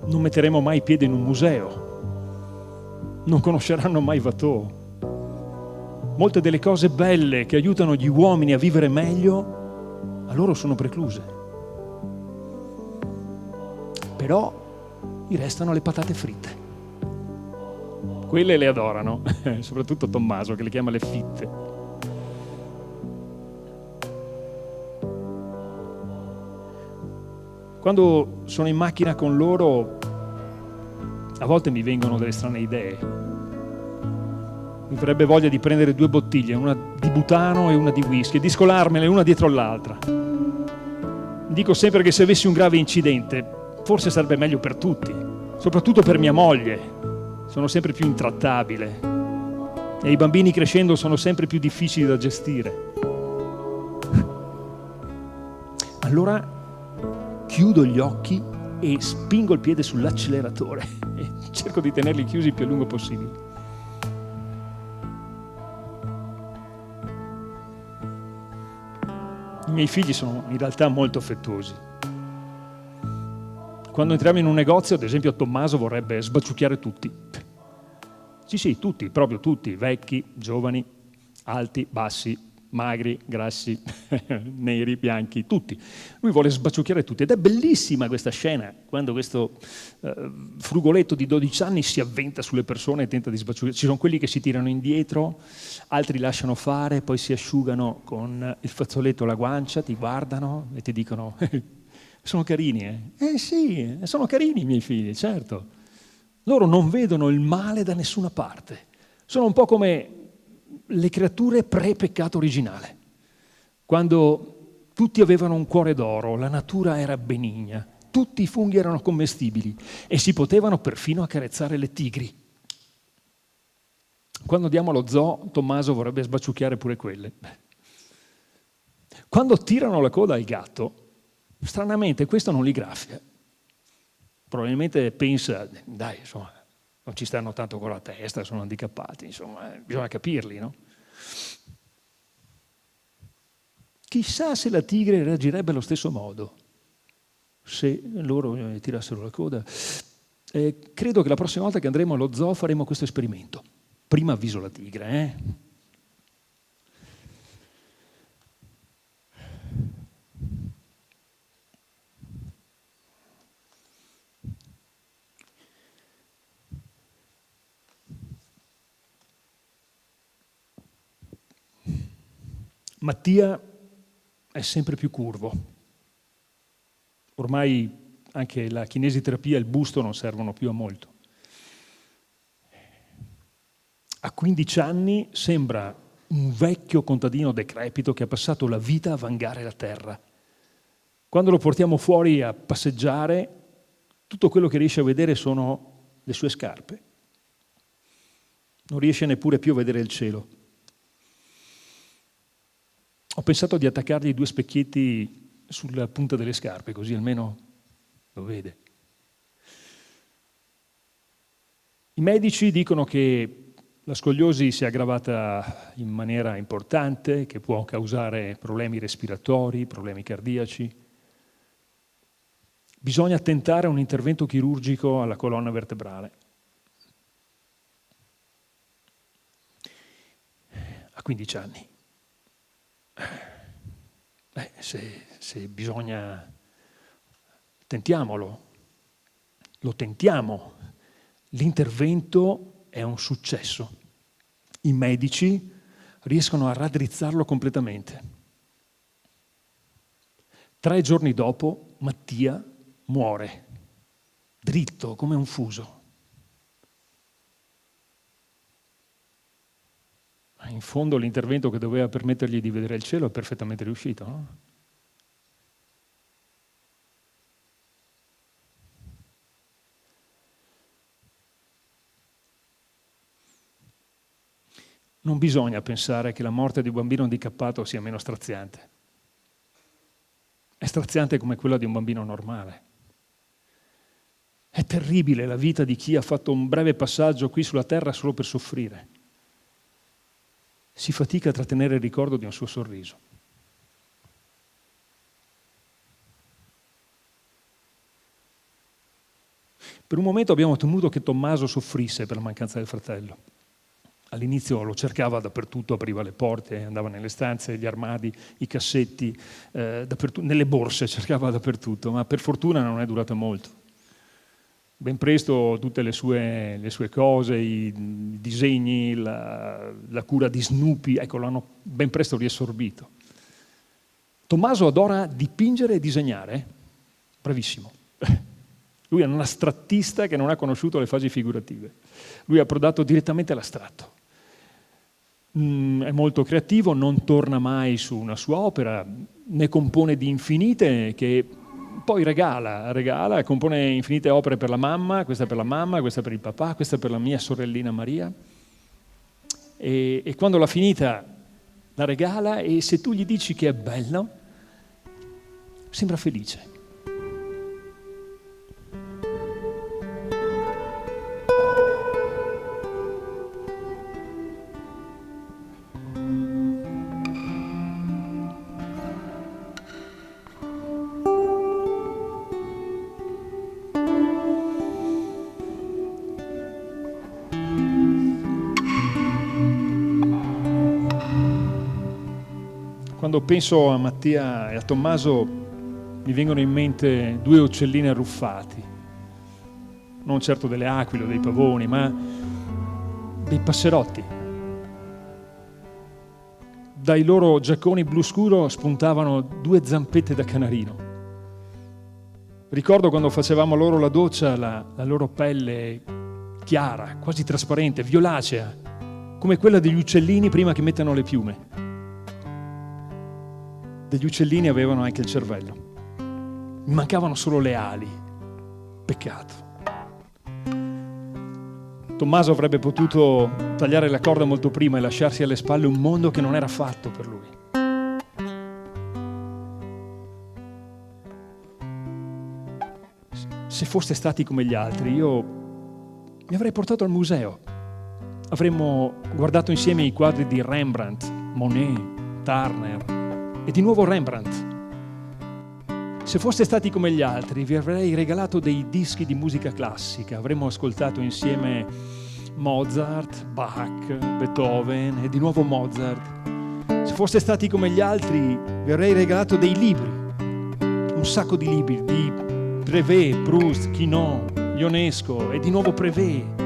Non metteremo mai piede in un museo. Non conosceranno mai Watteau. Molte delle cose belle che aiutano gli uomini a vivere meglio, a loro sono precluse. Però gli restano le patate fritte. Quelle le adorano, soprattutto Tommaso che le chiama le fitte. Quando sono in macchina con loro, a volte mi vengono delle strane idee. Mi verrebbe voglia di prendere 2 bottiglie, una di butano e una di whisky, e di scolarmele una dietro l'altra. Dico sempre che se avessi un grave incidente, forse sarebbe meglio per tutti, soprattutto per mia moglie. Sono sempre più intrattabile e i bambini crescendo sono sempre più difficili da gestire. Allora chiudo gli occhi e spingo il piede sull'acceleratore e cerco di tenerli chiusi il più a lungo possibile. I miei figli sono in realtà molto affettuosi. Quando entriamo in un negozio, ad esempio, Tommaso vorrebbe sbaciucchiare tutti. Sì, tutti, proprio tutti, vecchi, giovani, alti, bassi, magri, grassi, neri, bianchi, tutti. Lui vuole sbaciucchiare tutti ed è bellissima questa scena, quando questo frugoletto di 12 anni si avventa sulle persone e tenta di sbaciucchiare. Ci sono quelli che si tirano indietro, altri lasciano fare, poi si asciugano con il fazzoletto alla guancia, ti guardano e ti dicono... Sono carini, sì, sono carini i miei figli, certo. Loro non vedono il male da nessuna parte. Sono un po' come le creature pre-peccato originale. Quando tutti avevano un cuore d'oro, la natura era benigna, tutti i funghi erano commestibili e si potevano perfino accarezzare le tigri. Quando andiamo allo zoo, Tommaso vorrebbe sbaciucchiare pure quelle. Quando tirano la coda al gatto, stranamente questo non li graffia. Probabilmente pensa, dai, insomma, non ci stanno tanto con la testa, sono handicappati, insomma, bisogna capirli, no? Chissà se la tigre reagirebbe allo stesso modo se loro tirassero la coda. Credo che la prossima volta che andremo allo zoo faremo questo esperimento. Prima avviso la tigre, Mattia è sempre più curvo. Ormai anche la kinesiterapia e il busto non servono più a molto. A 15 anni sembra un vecchio contadino decrepito che ha passato la vita a vangare la terra. Quando lo portiamo fuori a passeggiare, tutto quello che riesce a vedere sono le sue scarpe. Non riesce neppure più a vedere il cielo. Ho pensato di attaccargli 2 specchietti sulla punta delle scarpe, così almeno lo vede. I medici dicono che La scoliosi si è aggravata in maniera importante, che può causare problemi respiratori, problemi cardiaci. Bisogna tentare un intervento chirurgico alla colonna vertebrale. A 15 anni. Se bisogna, tentiamolo, lo tentiamo. L'intervento è un successo. I medici riescono a raddrizzarlo completamente. 3 giorni dopo Mattia muore, dritto come un fuso. In fondo l'intervento che doveva permettergli di vedere il cielo è perfettamente riuscito, no? Non bisogna pensare che la morte di un bambino handicappato sia meno straziante. È straziante come quella di un bambino normale. È terribile la vita di chi ha fatto un breve passaggio qui sulla terra solo per soffrire. Si fatica a trattenere il ricordo di un suo sorriso. Per un momento abbiamo temuto che Tommaso soffrisse per la mancanza del fratello. All'inizio lo cercava dappertutto, apriva le porte, andava nelle stanze, gli armadi, i cassetti, nelle borse, cercava dappertutto, ma per fortuna non è durato molto. Ben presto tutte le sue cose, i disegni, la cura di Snoopy, ecco, l'hanno ben presto riassorbito. Tommaso adora dipingere e disegnare, bravissimo. Lui è un astrattista che non ha conosciuto le fasi figurative. Lui ha approdato direttamente all'astratto. È molto creativo, non torna mai su una sua opera, ne compone di infinite che poi regala, compone infinite opere per la mamma, questa per il papà, questa per la mia sorellina Maria. E quando l'ha finita la regala e se tu gli dici che è bello, sembra felice. Quando penso a Mattia e a Tommaso mi vengono in mente 2 uccellini arruffati, non certo delle aquile o dei pavoni, ma dei passerotti. Dai loro giacconi blu scuro spuntavano 2 zampette da canarino. Ricordo quando facevamo loro la doccia, la loro pelle chiara, quasi trasparente, violacea, come quella degli uccellini prima che mettano le piume. Degli uccellini avevano anche il cervello. Mi mancavano solo le ali. Peccato. Tommaso avrebbe potuto tagliare la corda molto prima e lasciarsi alle spalle un mondo che non era fatto per lui. Se foste stati come gli altri, io mi avrei portato al museo. Avremmo guardato insieme i quadri di Rembrandt, Monet, Turner e di nuovo Rembrandt. Se foste stati come gli altri, vi avrei regalato dei dischi di musica classica. Avremmo ascoltato insieme Mozart, Bach, Beethoven e di nuovo Mozart. Se foste stati come gli altri, vi avrei regalato dei libri, un sacco di libri di Prévert, Proust, Quinault, Ionesco e di nuovo Prévert.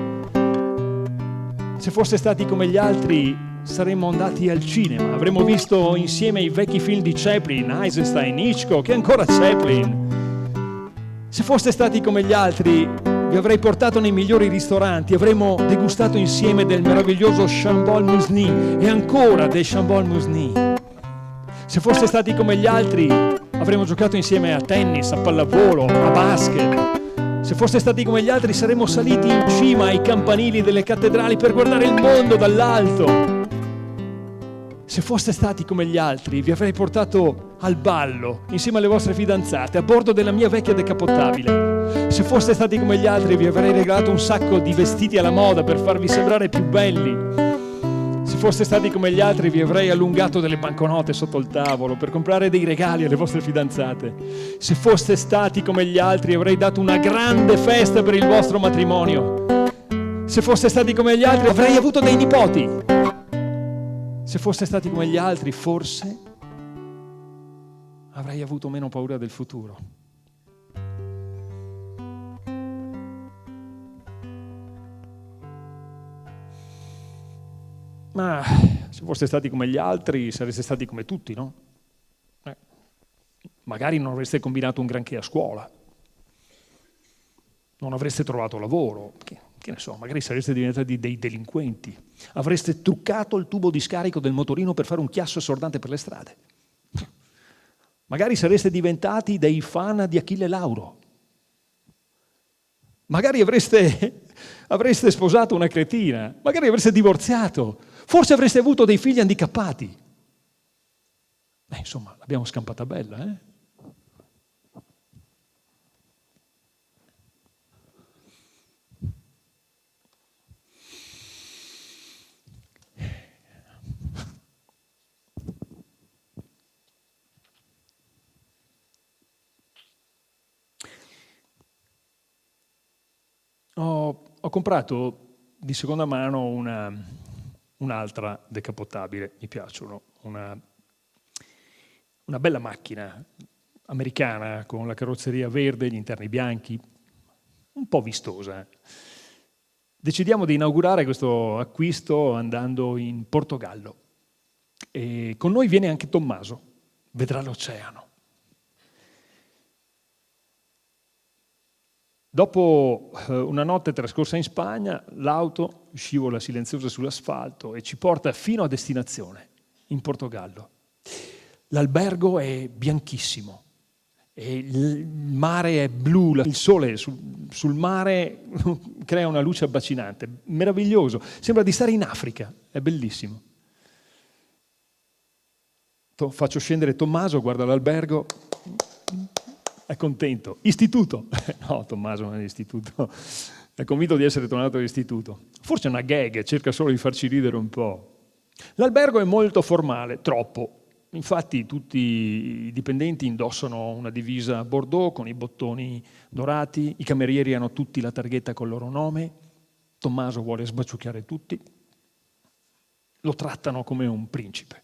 Se foste stati come gli altri, saremmo andati al cinema, avremmo visto insieme i vecchi film di Chaplin, Eisenstein, Hitchcock e ancora Chaplin. Se foste stati come gli altri, vi avrei portato nei migliori ristoranti, avremmo degustato insieme del meraviglioso Chambol Musny e ancora del Chambol Musny. Se foste stati come gli altri, avremmo giocato insieme a tennis, a pallavolo, a basket. Se foste stati come gli altri, saremmo saliti in cima ai campanili delle cattedrali per guardare il mondo dall'alto. Se foste stati come gli altri, vi avrei portato al ballo, insieme alle vostre fidanzate, a bordo della mia vecchia decappottabile. Se foste stati come gli altri, vi avrei regalato un sacco di vestiti alla moda per farvi sembrare più belli. Se foste stati come gli altri, vi avrei allungato delle banconote sotto il tavolo per comprare dei regali alle vostre fidanzate. Se foste stati come gli altri, avrei dato una grande festa per il vostro matrimonio. Se foste stati come gli altri, avrei avuto dei nipoti. Se foste stati come gli altri, forse avrei avuto meno paura del futuro. Ma se foste stati come gli altri, sareste stati come tutti, no? Magari non avreste combinato un granché a scuola, non avreste trovato lavoro, che ne so, magari sareste diventati dei delinquenti, avreste truccato il tubo di scarico del motorino per fare un chiasso assordante per le strade, magari sareste diventati dei fan di Achille Lauro, magari avreste sposato una cretina, magari avreste divorziato, forse avreste avuto dei figli handicappati. Insomma, l'abbiamo scampata bella, eh? Ho comprato di seconda mano un'altra decappottabile, mi piacciono, una bella macchina americana con la carrozzeria verde, gli interni bianchi, un po' vistosa. Decidiamo di inaugurare questo acquisto andando in Portogallo e con noi viene anche Tommaso, vedrà l'oceano. Dopo una notte trascorsa in Spagna, l'auto scivola silenziosa sull'asfalto e ci porta fino a destinazione, in Portogallo. L'albergo è bianchissimo, e il mare è blu, il sole sul mare crea una luce abbacinante, meraviglioso, sembra di stare in Africa, è bellissimo. Faccio scendere Tommaso, guarda l'albergo, è contento. Istituto. No, Tommaso non è istituto. È convinto di essere tornato all'istituto. Forse è una gag, cerca solo di farci ridere un po'. L'albergo è molto formale, troppo. Infatti tutti i dipendenti indossano una divisa bordeaux con i bottoni dorati, i camerieri hanno tutti la targhetta col loro nome, Tommaso vuole sbaciucchiare tutti, lo trattano come un principe.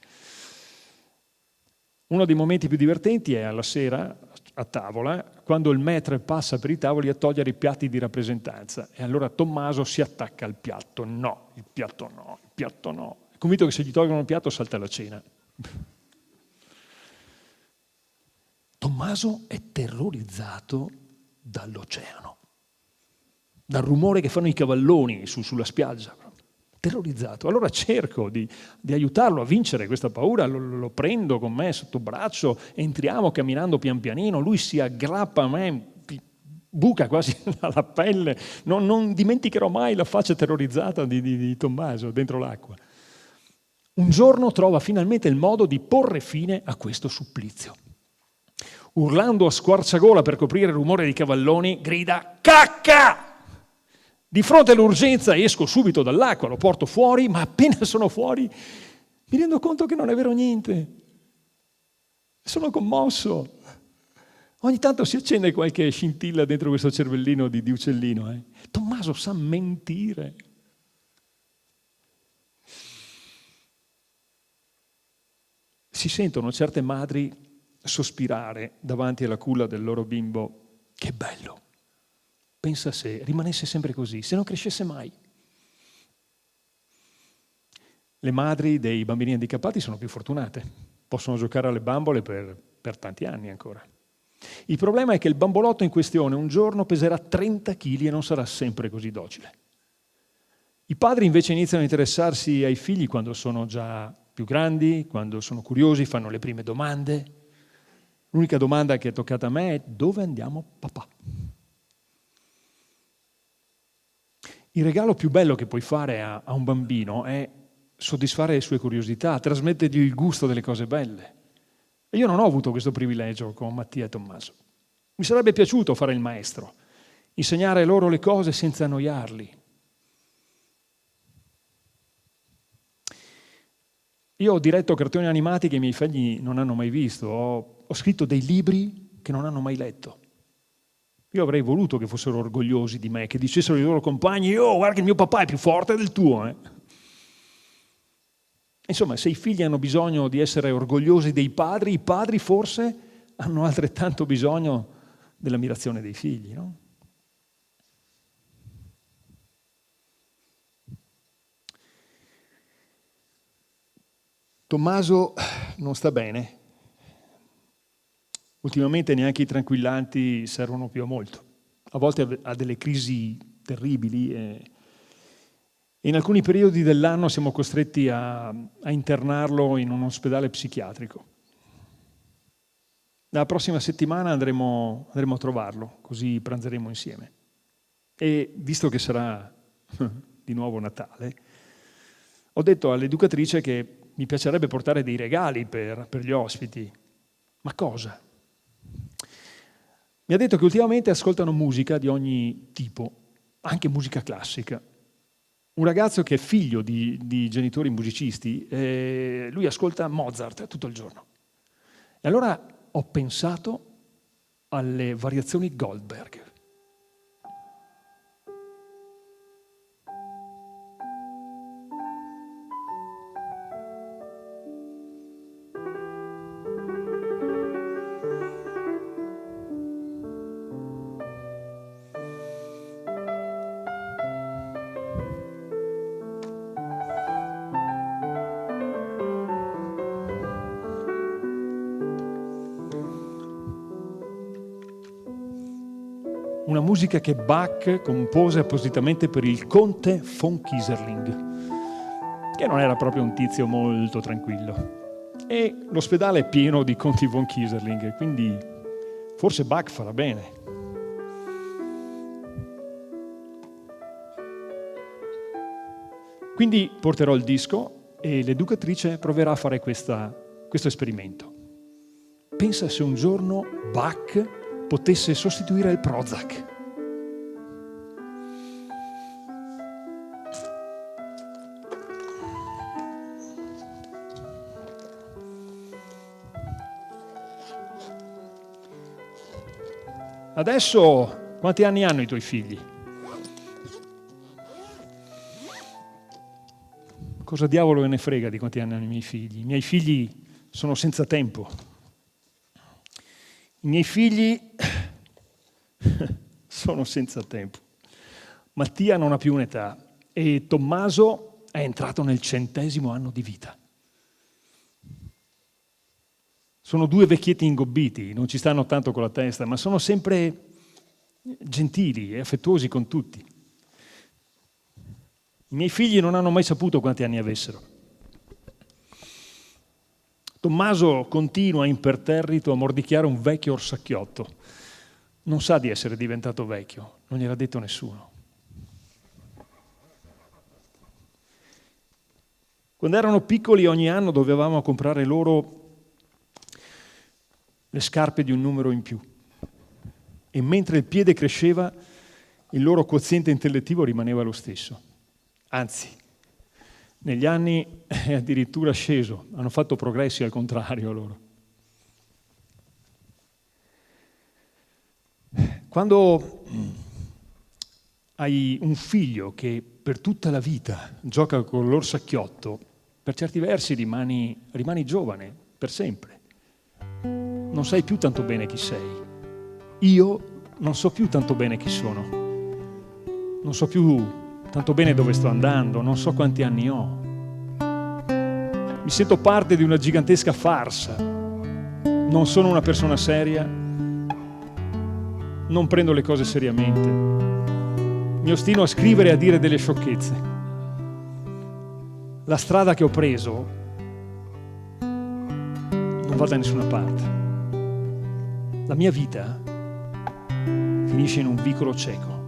Uno dei momenti più divertenti è alla sera, a tavola, quando il maître passa per i tavoli a togliere i piatti di rappresentanza e allora Tommaso si attacca al piatto. No, il piatto no, il piatto no. È convinto che se gli tolgono il piatto salta la cena. Tommaso è terrorizzato dall'oceano, dal rumore che fanno i cavalloni sulla spiaggia. Terrorizzato. Allora cerco di aiutarlo a vincere questa paura, lo prendo con me sotto braccio, entriamo camminando pian pianino, lui si aggrappa a me, buca quasi la pelle, non dimenticherò mai la faccia terrorizzata di Tommaso dentro l'acqua. Un giorno trova finalmente il modo di porre fine a questo supplizio. Urlando a squarciagola per coprire il rumore dei cavalloni, grida «Cacca!». Di fronte all'urgenza esco subito dall'acqua, lo porto fuori, ma appena sono fuori mi rendo conto che non è vero niente. Sono commosso. Ogni tanto si accende qualche scintilla dentro questo cervellino di uccellino. Tommaso sa mentire. Si sentono certe madri sospirare davanti alla culla del loro bimbo. Che bello! Pensa se rimanesse sempre così, se non crescesse mai. Le madri dei bambini handicappati sono più fortunate, possono giocare alle bambole per tanti anni ancora. Il problema è che il bambolotto in questione un giorno peserà 30 kg e non sarà sempre così docile. I padri invece iniziano a interessarsi ai figli quando sono già più grandi, quando sono curiosi, fanno le prime domande. L'unica domanda che è toccata a me è: dove andiamo, papà? Il regalo più bello che puoi fare a un bambino è soddisfare le sue curiosità, trasmettergli il gusto delle cose belle. E io non ho avuto questo privilegio con Mattia e Tommaso. Mi sarebbe piaciuto fare il maestro, insegnare loro le cose senza annoiarli. Io ho diretto cartoni animati che i miei figli non hanno mai visto, ho scritto dei libri che non hanno mai letto. Io avrei voluto che fossero orgogliosi di me, che dicessero ai loro compagni: oh, guarda che il mio papà è più forte del tuo. Insomma, se i figli hanno bisogno di essere orgogliosi dei padri, i padri forse hanno altrettanto bisogno dell'ammirazione dei figli, no? Tommaso non sta bene. Ultimamente neanche i tranquillanti servono più a molto. A volte ha delle crisi terribili e in alcuni periodi dell'anno siamo costretti a internarlo in un ospedale psichiatrico. La prossima settimana andremo a trovarlo, così pranzeremo insieme. E visto che sarà di nuovo Natale, ho detto all'educatrice che mi piacerebbe portare dei regali per gli ospiti. Ma cosa? Mi ha detto che ultimamente ascoltano musica di ogni tipo, anche musica classica. Un ragazzo che è figlio di genitori musicisti, lui ascolta Mozart tutto il giorno. E allora ho pensato alle variazioni Goldberg. Una musica che Bach compose appositamente per il conte von Kieserling, che non era proprio un tizio molto tranquillo. E l'ospedale è pieno di conti von Kieserling, quindi forse Bach farà bene. Quindi porterò il disco e l'educatrice proverà a fare questo esperimento. Pensa se un giorno Bach potesse sostituire il Prozac. Adesso quanti anni hanno i tuoi figli? Cosa diavolo ne frega di quanti anni hanno i miei figli? I miei figli sono senza tempo. I miei figli sono senza tempo. Mattia non ha più un'età e Tommaso è entrato nel 100° anno di vita. Sono due vecchietti ingobbiti, non ci stanno tanto con la testa, ma sono sempre gentili e affettuosi con tutti. I miei figli non hanno mai saputo quanti anni avessero. Tommaso continua imperterrito a mordicchiare un vecchio orsacchiotto. Non sa di essere diventato vecchio, non gliel'ha detto nessuno. Quando erano piccoli ogni anno dovevamo comprare loro le scarpe di un numero in più. E mentre il piede cresceva, il loro quoziente intellettivo rimaneva lo stesso. Anzi, negli anni è addirittura sceso, hanno fatto progressi al contrario loro. Quando hai un figlio che per tutta la vita gioca con l'orsacchiotto, per certi versi rimani giovane, per sempre. Non sai più tanto bene chi sei. Io non so più tanto bene chi sono. Non so più tanto bene dove sto andando, non so quanti anni ho. Mi sento parte di una gigantesca farsa. Non sono una persona seria. Non prendo le cose seriamente. Mi ostino a scrivere e a dire delle sciocchezze. La strada che ho preso non va da nessuna parte. La mia vita finisce in un vicolo cieco.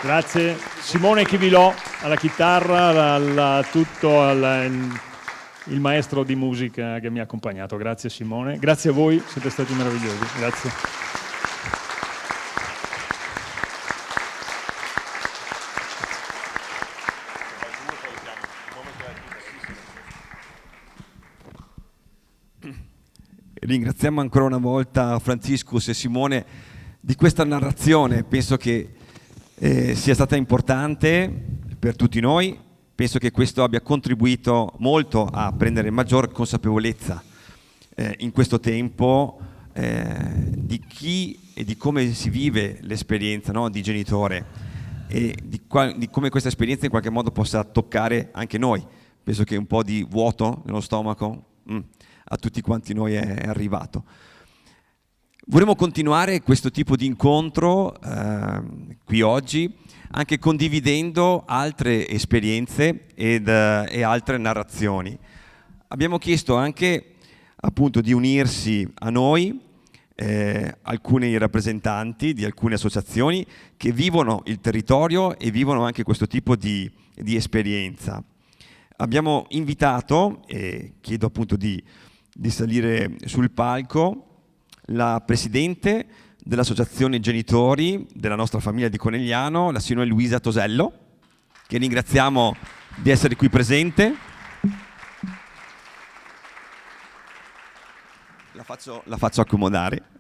Grazie. Simone Chivilò alla chitarra, il maestro di musica che mi ha accompagnato. Grazie Simone. Grazie a voi, siete stati meravigliosi. Grazie. Ringraziamo ancora una volta Franciscus e Simone di questa narrazione. Penso che sia stata importante per tutti noi. Penso che questo abbia contribuito molto a prendere maggior consapevolezza in questo tempo di chi e di come si vive l'esperienza, no, di genitore, e di come questa esperienza in qualche modo possa toccare anche noi. Penso che un po' di vuoto nello stomaco a tutti quanti noi è arrivato. Vorremmo continuare questo tipo di incontro qui oggi, anche condividendo altre esperienze e altre narrazioni. Abbiamo chiesto anche appunto di unirsi a noi alcuni rappresentanti di alcune associazioni che vivono il territorio e vivono anche questo tipo di esperienza. Abbiamo invitato, e chiedo appunto di salire sul palco, la presidente dell'associazione genitori della nostra famiglia di Conegliano, la signora Luisa Tosello, che ringraziamo di essere qui presente. La faccio accomodare.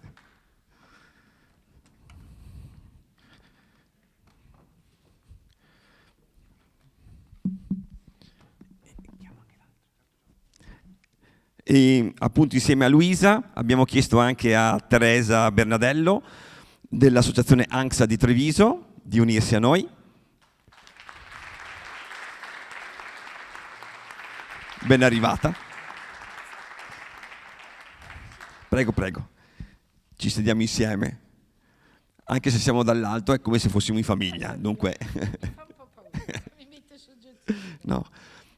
E appunto insieme a Luisa abbiamo chiesto anche a Teresa Bernadello dell'associazione ANXA di Treviso di unirsi a noi. Ben arrivata. Prego, prego. Ci sediamo insieme. Anche se siamo dall'alto è come se fossimo in famiglia, dunque. No.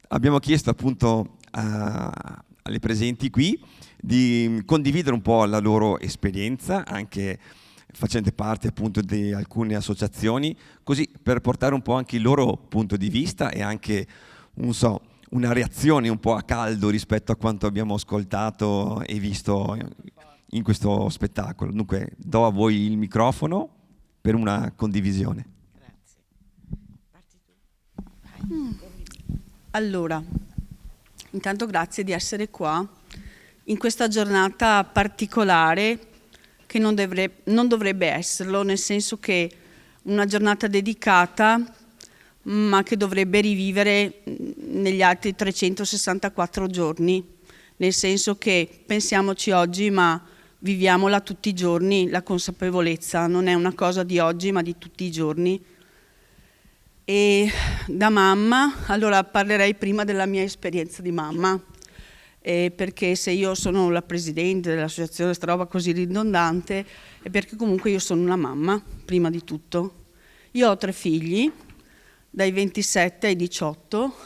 Abbiamo chiesto appunto alle presenti qui di condividere un po' la loro esperienza, anche facendo parte appunto di alcune associazioni, così per portare un po' anche il loro punto di vista e anche, non so, una reazione un po' a caldo rispetto a quanto abbiamo ascoltato e visto in questo spettacolo. Dunque do a voi il microfono per una condivisione. Grazie. Parti tu. Allora, intanto grazie di essere qua in questa giornata particolare che non dovrebbe esserlo, nel senso che una giornata dedicata ma che dovrebbe rivivere negli altri 364 giorni, nel senso che pensiamoci oggi ma viviamola tutti i giorni, la consapevolezza non è una cosa di oggi ma di tutti i giorni. E da mamma, allora parlerei prima della mia esperienza di mamma, perché se io sono la presidente dell'associazione, sta roba così ridondante, è perché comunque io sono una mamma, prima di tutto. Io ho 3 figli, dai 27 ai 18,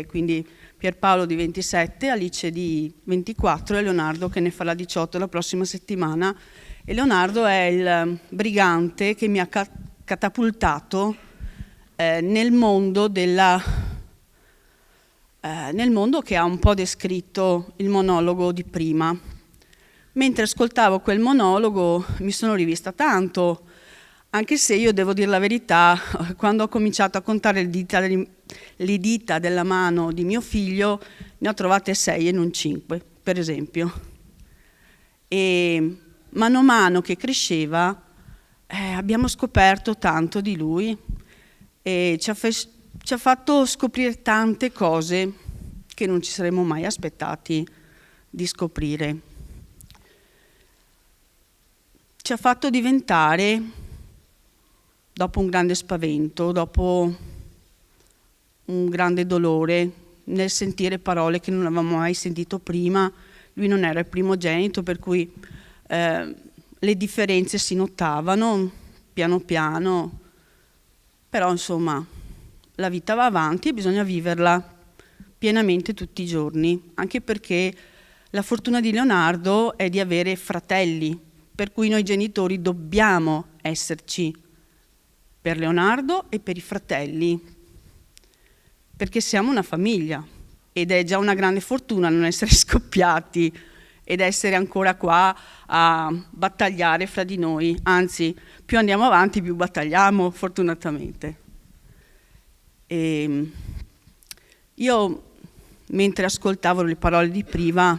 quindi Pierpaolo di 27, Alice di 24 e Leonardo che ne farà 18 la prossima settimana. E Leonardo è il brigante che mi ha catapultato nel mondo nel mondo che ha un po' descritto il monologo di prima. Mentre ascoltavo quel monologo mi sono rivista tanto, anche se io devo dire la verità, quando ho cominciato a contare le dita della mano di mio figlio ne ho trovate 6 e non 5, per esempio. E mano a mano che cresceva abbiamo scoperto tanto di lui e ci ha fatto scoprire tante cose che non ci saremmo mai aspettati di scoprire. Ci ha fatto diventare, dopo un grande spavento, dopo un grande dolore, nel sentire parole che non avevamo mai sentito prima, lui non era il primogenito, per cui le differenze si notavano piano piano, però insomma la vita va avanti e bisogna viverla pienamente tutti i giorni, anche perché la fortuna di Leonardo è di avere fratelli, per cui noi genitori dobbiamo esserci per Leonardo e per i fratelli, perché siamo una famiglia ed è già una grande fortuna non essere scoppiati ed essere ancora qua a battagliare fra di noi, anzi più andiamo avanti più battagliamo fortunatamente. E io mentre ascoltavo le parole di Priva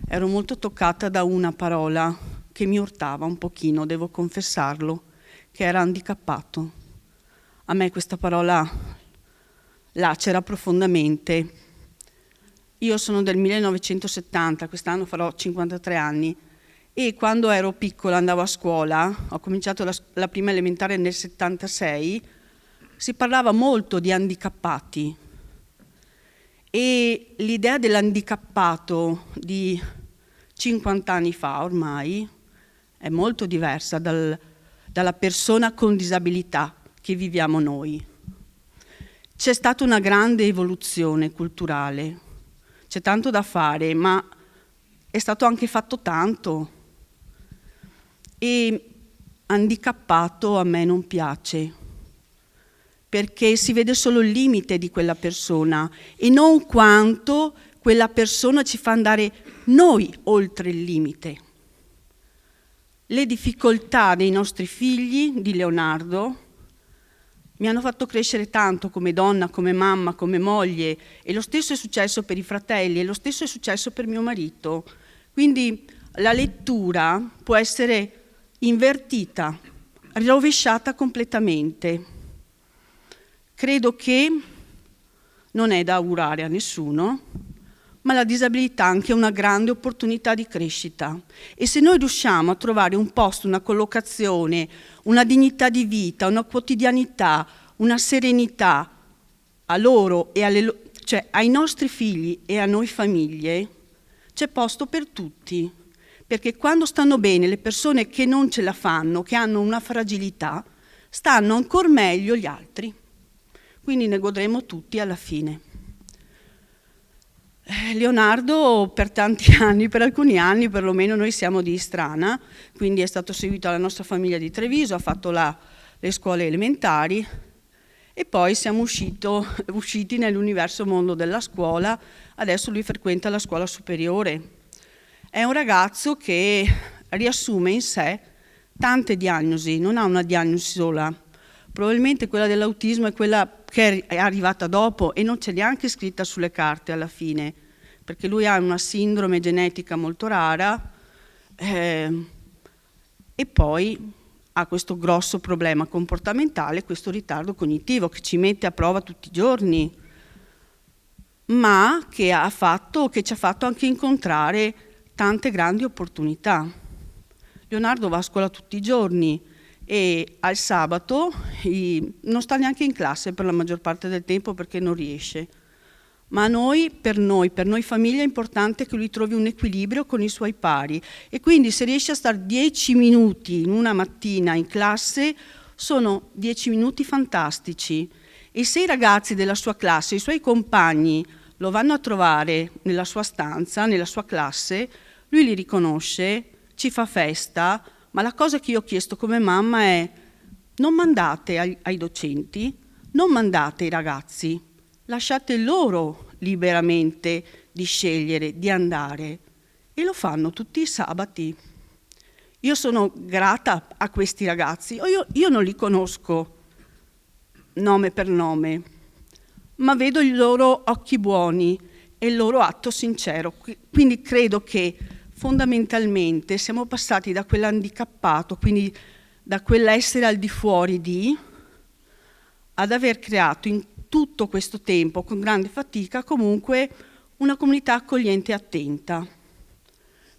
ero molto toccata da una parola che mi urtava un pochino, devo confessarlo, che era handicappato. A me questa parola lacera profondamente. Io sono del 1970, quest'anno farò 53 anni e quando ero piccola andavo a scuola, ho cominciato la prima elementare nel 76, si parlava molto di handicappati e l'idea dell'handicappato di 50 anni fa ormai è molto diversa dalla persona con disabilità che viviamo noi. C'è stata una grande evoluzione culturale, c'è tanto da fare, ma è stato anche fatto tanto. E handicappato a me non piace, perché si vede solo il limite di quella persona e non quanto quella persona ci fa andare noi oltre il limite. Le difficoltà dei nostri figli, di Leonardo, mi hanno fatto crescere tanto come donna, come mamma, come moglie, e lo stesso è successo per i fratelli, e lo stesso è successo per mio marito. Quindi la lettura può essere invertita, rovesciata completamente. Credo che non è da augurare a nessuno, ma la disabilità è anche una grande opportunità di crescita. E se noi riusciamo a trovare un posto, una collocazione, una dignità di vita, una quotidianità, una serenità a loro e cioè ai nostri figli e a noi famiglie, c'è posto per tutti. Perché quando stanno bene le persone che non ce la fanno, che hanno una fragilità, stanno ancora meglio gli altri. Quindi ne godremo tutti alla fine. Leonardo per tanti anni, per alcuni anni perlomeno, noi siamo di Istrana, quindi è stato seguito dalla nostra famiglia di Treviso, ha fatto le scuole elementari e poi siamo usciti nell'universo mondo della scuola, adesso lui frequenta la scuola superiore. È un ragazzo che riassume in sé tante diagnosi, non ha una diagnosi sola. Probabilmente quella dell'autismo è quella che è arrivata dopo e non c'è neanche scritta sulle carte alla fine, perché lui ha una sindrome genetica molto rara e poi ha questo grosso problema comportamentale, questo ritardo cognitivo che ci mette a prova tutti i giorni, ma che ci ha fatto anche incontrare tante grandi opportunità. Leonardo va a scuola tutti i giorni e al sabato non sta neanche in classe per la maggior parte del tempo perché non riesce. Ma per noi famiglia è importante che lui trovi un equilibrio con i suoi pari e quindi se riesce a stare 10 minuti in una mattina in classe sono 10 minuti fantastici e se i ragazzi della sua classe, i suoi compagni lo vanno a trovare nella sua stanza, nella sua classe, lui li riconosce, ci fa festa, ma la cosa che io ho chiesto come mamma è non mandate ai docenti, non mandate ai ragazzi, lasciate loro liberamente di scegliere, di andare e lo fanno tutti i sabati. Io sono grata a questi ragazzi, io non li conosco nome per nome, ma vedo i loro occhi buoni e il loro atto sincero, quindi credo che fondamentalmente siamo passati da quell'handicappato, quindi da quell'essere al di fuori di, ad aver creato in tutto questo tempo, con grande fatica, comunque una comunità accogliente e attenta.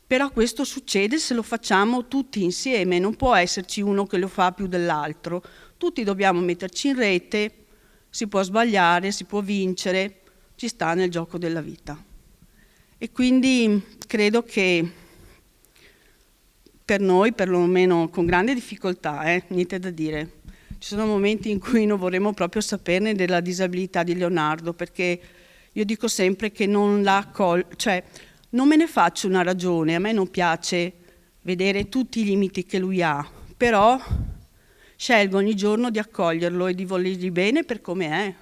Però questo succede se lo facciamo tutti insieme, non può esserci uno che lo fa più dell'altro. Tutti dobbiamo metterci in rete, si può sbagliare, si può vincere, ci sta nel gioco della vita. E quindi credo che per noi, perlomeno con grande difficoltà, niente da dire, ci sono momenti in cui non vorremmo proprio saperne della disabilità di Leonardo, perché io dico sempre che non non me ne faccio una ragione, a me non piace vedere tutti i limiti che lui ha, però scelgo ogni giorno di accoglierlo e di volergli bene per come è,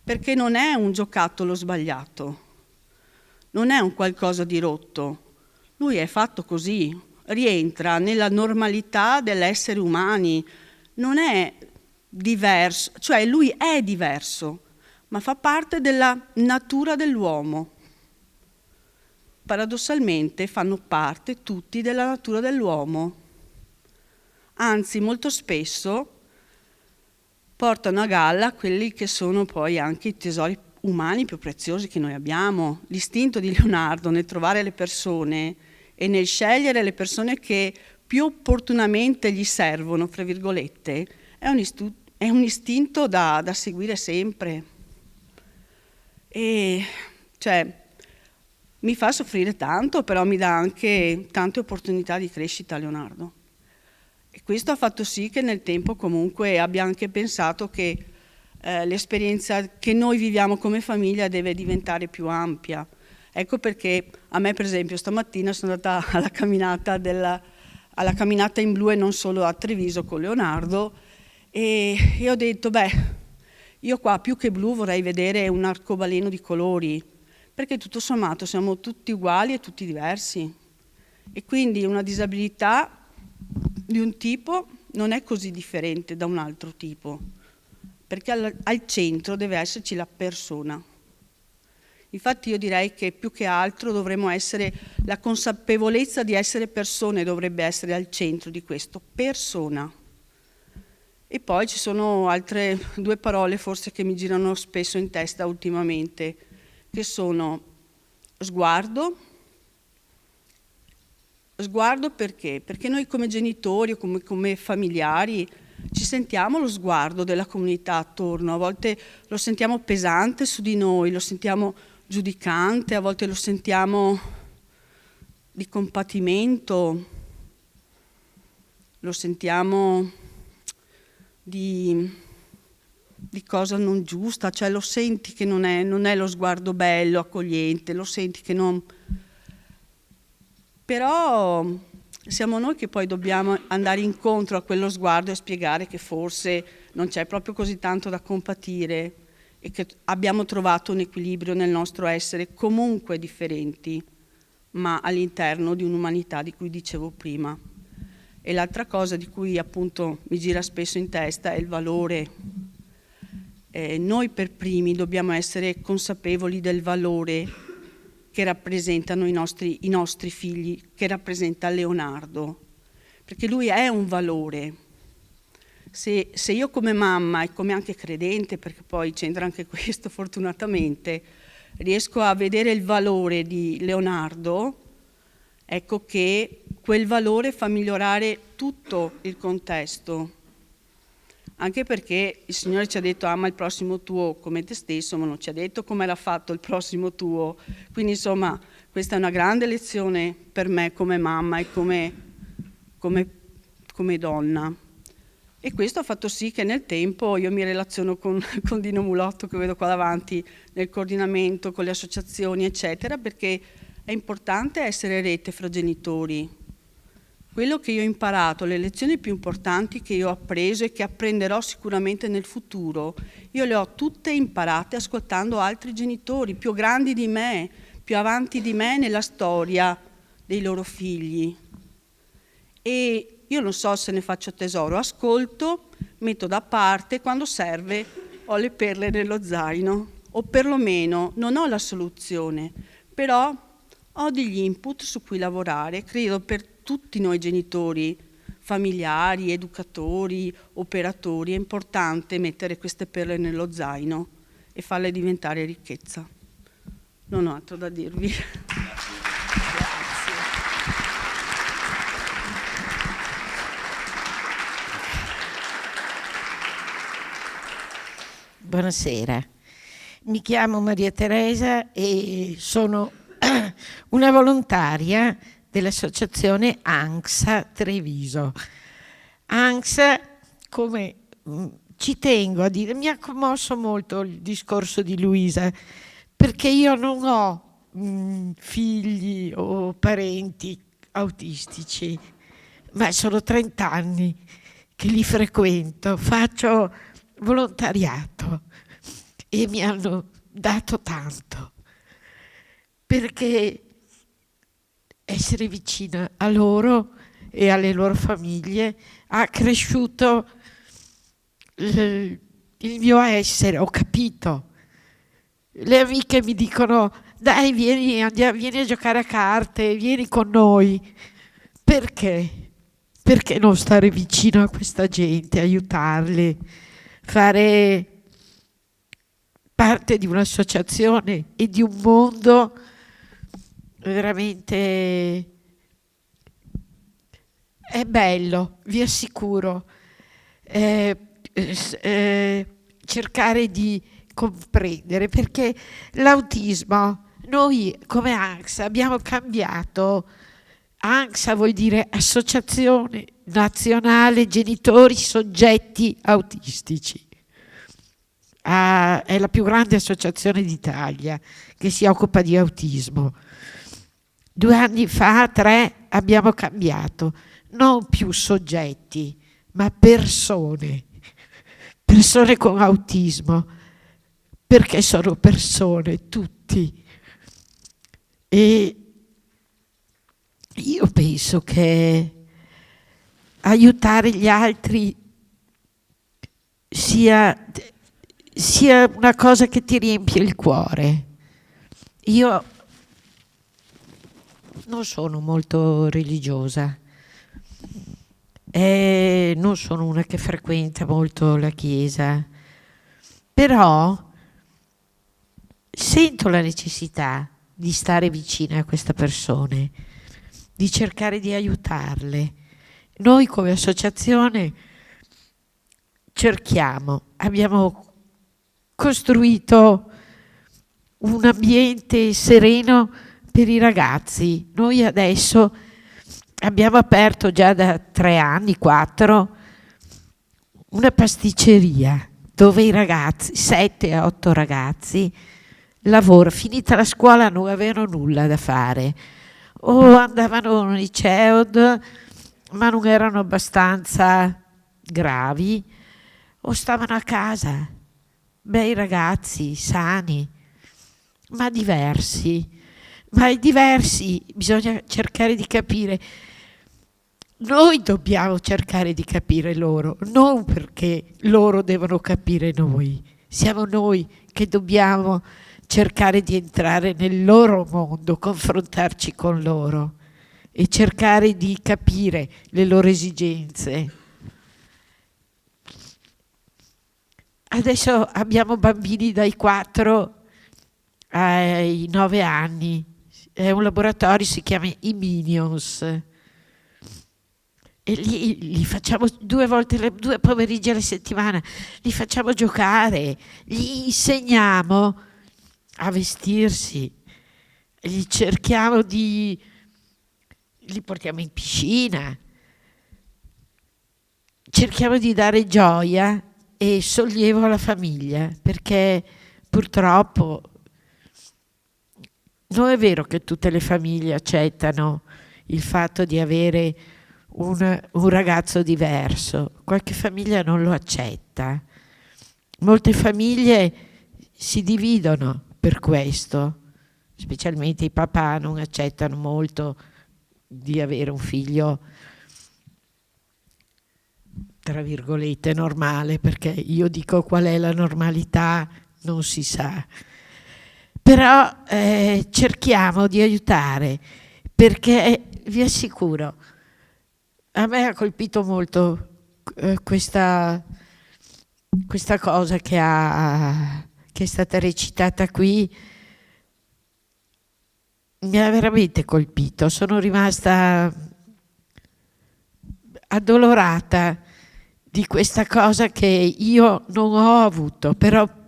perché non è un giocattolo sbagliato, non è un qualcosa di rotto, lui è fatto così, rientra nella normalità dell'essere umani, non è diverso, cioè lui è diverso, ma fa parte della natura dell'uomo. Paradossalmente fanno parte tutti della natura dell'uomo. Anzi, molto spesso portano a galla quelli che sono poi anche i tesori umani più preziosi che noi abbiamo. L'istinto di Leonardo nel trovare le persone e nel scegliere le persone che più opportunamente gli servono, fra virgolette, è un istinto da seguire sempre. E cioè, mi fa soffrire tanto, però mi dà anche tante opportunità di crescita Leonardo. E questo ha fatto sì che nel tempo comunque abbia anche pensato che l'esperienza che noi viviamo come famiglia deve diventare più ampia. Ecco perché a me, per esempio, stamattina sono andata alla camminata in blu e non solo a Treviso con Leonardo e ho detto, io qua più che blu vorrei vedere un arcobaleno di colori, perché tutto sommato siamo tutti uguali e tutti diversi. E quindi una disabilità di un tipo non è così differente da un altro tipo, perché al centro deve esserci la persona. Infatti io direi che più che altro dovremmo essere, la consapevolezza di essere persone dovrebbe essere al centro di questo, persona. E poi ci sono altre due parole forse che mi girano spesso in testa ultimamente, che sono sguardo. Sguardo perché? Perché noi come genitori o come familiari ci sentiamo lo sguardo della comunità attorno, a volte lo sentiamo pesante su di noi, lo sentiamo giudicante, a volte lo sentiamo di compatimento, lo sentiamo di cosa non giusta, cioè lo senti che non è lo sguardo bello, accogliente, lo senti che non... Però siamo noi che poi dobbiamo andare incontro a quello sguardo e spiegare che forse non c'è proprio così tanto da compatire e che abbiamo trovato un equilibrio nel nostro essere comunque differenti, ma all'interno di un'umanità di cui dicevo prima. E l'altra cosa di cui appunto mi gira spesso in testa è il valore. Noi per primi dobbiamo essere consapevoli del valore che rappresentano i nostri figli, che rappresenta Leonardo, perché lui è un valore. Se io come mamma e come anche credente, perché poi c'entra anche questo fortunatamente, riesco a vedere il valore di Leonardo, ecco che quel valore fa migliorare tutto il contesto. Anche perché il Signore ci ha detto ama il prossimo tuo come te stesso, ma non ci ha detto come era fatto il prossimo tuo. Quindi insomma questa è una grande lezione per me come mamma e come donna. E questo ha fatto sì che nel tempo io mi relaziono con Dino Mulotto, che vedo qua davanti, nel coordinamento, con le associazioni, eccetera, perché è importante essere rete fra genitori. Quello che io ho imparato, le lezioni più importanti che io ho appreso e che apprenderò sicuramente nel futuro, io le ho tutte imparate ascoltando altri genitori più grandi di me, più avanti di me nella storia dei loro figli. E io non so se ne faccio tesoro, ascolto, metto da parte, quando serve ho le perle nello zaino, o perlomeno non ho la soluzione, però ho degli input su cui lavorare, credo per tutti noi genitori, familiari, educatori, operatori, è importante mettere queste perle nello zaino e farle diventare ricchezza. Non ho altro da dirvi. Grazie. Buonasera, mi chiamo Maria Teresa e sono una volontaria dell'associazione ANXA Treviso. ANXA, come ci tengo a dire, mi ha commosso molto il discorso di Luisa, perché io non ho figli o parenti autistici, ma sono 30 anni che li frequento, faccio volontariato e mi hanno dato tanto, perché essere vicina a loro e alle loro famiglie ha cresciuto il mio essere. Ho capito. Le amiche mi dicono: dai, vieni a giocare a carte, vieni con noi. Perché? Perché non stare vicino a questa gente, aiutarli, fare parte di un'associazione e di un mondo veramente. È bello, vi assicuro, cercare di comprendere, perché l'autismo, noi come ANXA abbiamo cambiato. ANXA vuol dire Associazione Nazionale Genitori Soggetti Autistici. È la più grande associazione d'Italia che si occupa di autismo. 2 anni fa, 3, abbiamo cambiato. Non più soggetti, ma persone con autismo, perché sono persone tutti. E io penso che aiutare gli altri sia una cosa che ti riempie il cuore. Io non sono molto religiosa, non sono una che frequenta molto la chiesa, però sento la necessità di stare vicina a queste persone, di cercare di aiutarle. Noi come associazione abbiamo costruito un ambiente sereno per i ragazzi. Noi adesso abbiamo aperto già da 3 anni, 4, una pasticceria dove i ragazzi, 7-8 ragazzi, finita la scuola non avevano nulla da fare, o andavano al liceo ma non erano abbastanza gravi, o stavano a casa, bei ragazzi, sani, ma diversi. Ma i diversi bisogna cercare di capire. Noi dobbiamo cercare di capire loro, non perché loro devono capire noi. Siamo noi che dobbiamo cercare di entrare nel loro mondo, confrontarci con loro e cercare di capire le loro esigenze. Adesso abbiamo bambini dai 4 ai 9 anni. È un laboratorio, si chiama i Minions. E li facciamo 2 pomeriggi alla settimana, li facciamo giocare, gli insegniamo a vestirsi, li portiamo in piscina, cerchiamo di dare gioia e sollievo alla famiglia, perché purtroppo non è vero che tutte le famiglie accettano il fatto di avere un ragazzo diverso. Qualche famiglia non lo accetta. Molte famiglie si dividono per questo, specialmente i papà non accettano molto di avere un figlio tra virgolette normale, perché io dico qual è la normalità non si sa. Però cerchiamo di aiutare, perché vi assicuro, a me ha colpito molto questa cosa che è stata recitata qui. Mi ha veramente colpito, sono rimasta addolorata di questa cosa che io non ho avuto, però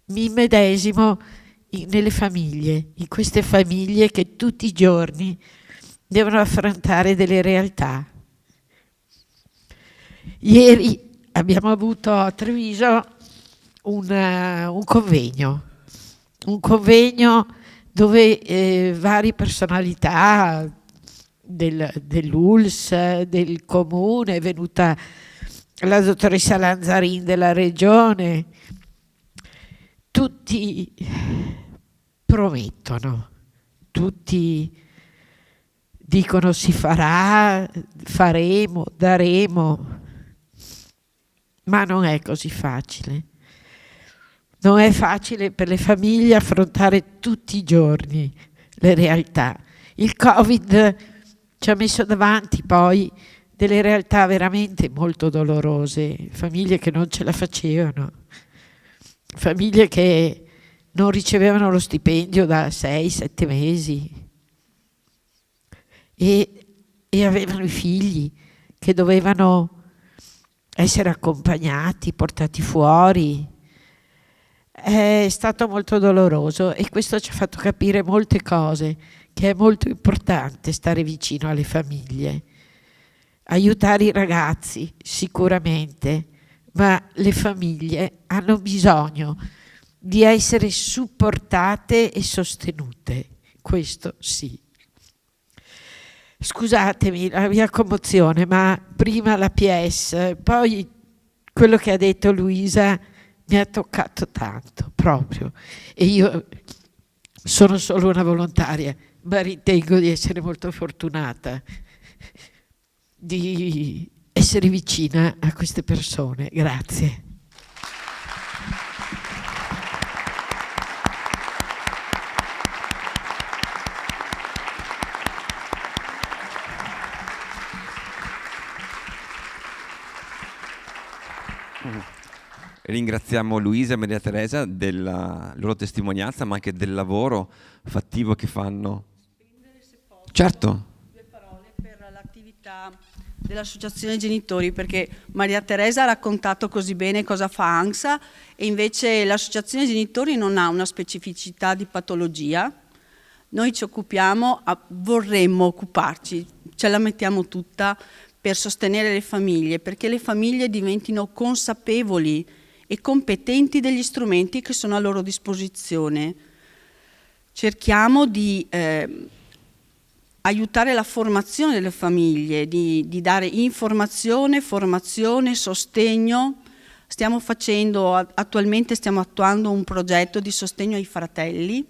mi immedesimo nelle famiglie, in queste famiglie che tutti i giorni devono affrontare delle realtà. Ieri abbiamo avuto a Treviso un convegno dove varie personalità dell'ULSS, del comune, è venuta la dottoressa Lanzarin della regione, tutti promettono, tutti dicono si farà, faremo, daremo, ma non è così facile. Non è facile per le famiglie affrontare tutti i giorni le realtà. Il Covid ci ha messo davanti poi delle realtà veramente molto dolorose, famiglie che non ce la facevano, famiglie che non ricevevano lo stipendio da 6-7 mesi e avevano i figli che dovevano essere accompagnati, portati fuori. È stato molto doloroso e questo ci ha fatto capire molte cose, che è molto importante stare vicino alle famiglie, aiutare i ragazzi sicuramente, ma le famiglie hanno bisogno di essere supportate e sostenute, questo sì. Scusatemi la mia commozione, ma prima la PS, poi quello che ha detto Luisa mi ha toccato tanto, proprio. E io sono solo una volontaria, ma ritengo di essere molto fortunata di essere vicina a queste persone. Grazie. Ringraziamo Luisa e Maria Teresa della loro testimonianza, ma anche del lavoro fattivo che fanno. Certo. Due parole per l'attività dell'Associazione Genitori, perché Maria Teresa ha raccontato così bene cosa fa ANGSA e invece l'Associazione Genitori non ha una specificità di patologia. Noi ci occupiamo, vorremmo occuparci, ce la mettiamo tutta per sostenere le famiglie, perché le famiglie diventino consapevoli e competenti degli strumenti che sono a loro disposizione. Cerchiamo di aiutare la formazione delle famiglie, di dare informazione, formazione, sostegno. Attualmente stiamo attuando un progetto di sostegno ai fratelli,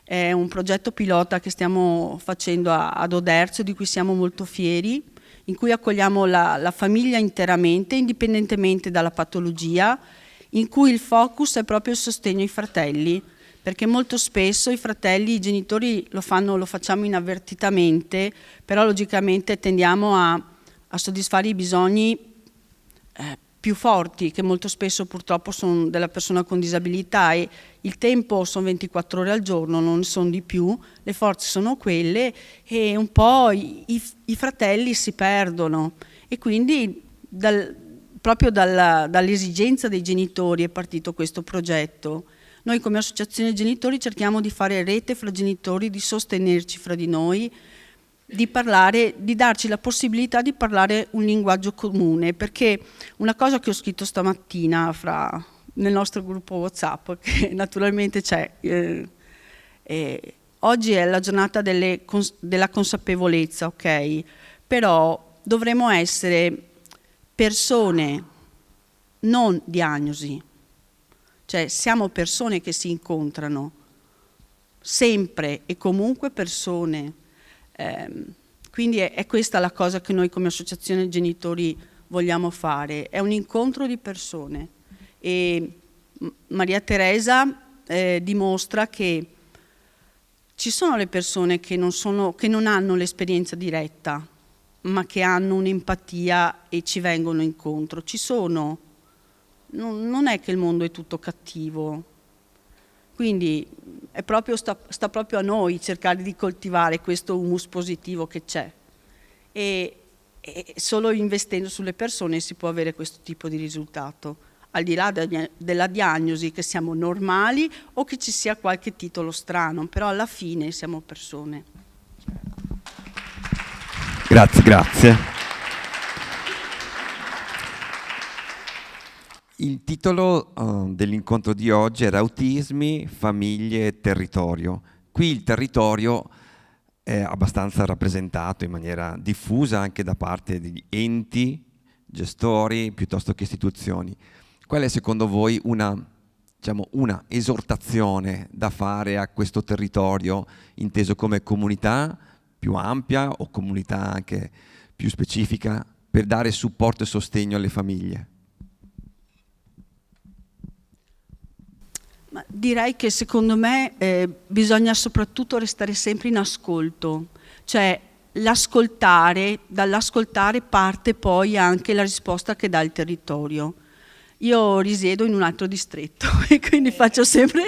è un progetto pilota che stiamo facendo ad Oderzo, di cui siamo molto fieri, in cui accogliamo la famiglia interamente, indipendentemente dalla patologia, in cui il focus è proprio il sostegno ai fratelli, perché molto spesso i fratelli, i genitori lo facciamo inavvertitamente, però logicamente tendiamo a soddisfare i bisogni più forti, che molto spesso purtroppo sono della persona con disabilità, e il tempo sono 24 ore al giorno, non sono di più, le forze sono quelle e un po' i fratelli si perdono, e quindi proprio dall'esigenza dei genitori è partito questo progetto. Noi come Associazione Genitori cerchiamo di fare rete fra genitori, di sostenerci fra di noi, di parlare, di darci la possibilità di parlare un linguaggio comune, perché una cosa che ho scritto stamattina nel nostro gruppo WhatsApp, che naturalmente c'è, oggi è la giornata della consapevolezza, ok? Però dovremo essere persone, non diagnosi, cioè siamo persone che si incontrano, sempre e comunque persone. Quindi è questa la cosa che noi come Associazione Genitori vogliamo fare, è un incontro di persone, e Maria Teresa dimostra che ci sono le persone che non hanno l'esperienza diretta, ma che hanno un'empatia e ci vengono incontro. Ci sono, non è che il mondo è tutto cattivo, quindi sta proprio a noi cercare di coltivare questo humus positivo che c'è, e solo investendo sulle persone si può avere questo tipo di risultato, al di là della diagnosi che siamo normali o che ci sia qualche titolo strano, però alla fine siamo persone. Grazie. Il titolo dell'incontro di oggi era Autismi, famiglie e territorio. Qui il territorio è abbastanza rappresentato in maniera diffusa anche da parte di enti, gestori, piuttosto che istituzioni. Qual è secondo voi una esortazione da fare a questo territorio inteso come comunità più ampia o comunità anche più specifica per dare supporto e sostegno alle famiglie? Ma direi che secondo me bisogna soprattutto restare sempre in ascolto, cioè dall'ascoltare parte poi anche la risposta che dà il territorio. Io risiedo in un altro distretto e quindi faccio sempre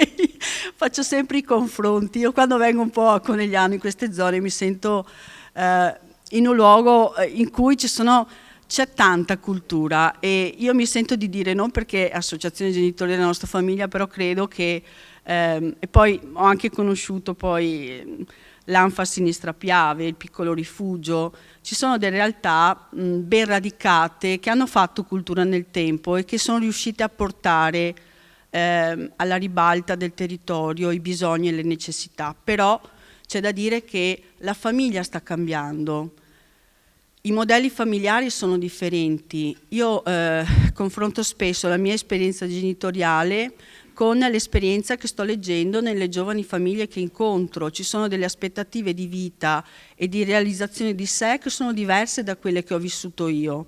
i confronti. Io quando vengo un po' a Conegliano in queste zone mi sento in un luogo in cui c'è tanta cultura, e io mi sento di dire, non perché associazione genitori della nostra famiglia, però credo che, e poi ho anche conosciuto poi l'Anfa Sinistra Piave, il Piccolo Rifugio, ci sono delle realtà ben radicate che hanno fatto cultura nel tempo e che sono riuscite a portare alla ribalta del territorio i bisogni e le necessità. Però c'è da dire che la famiglia sta cambiando. I modelli familiari sono differenti. Io confronto spesso la mia esperienza genitoriale con l'esperienza che sto leggendo nelle giovani famiglie che incontro. Ci sono delle aspettative di vita e di realizzazione di sé che sono diverse da quelle che ho vissuto io.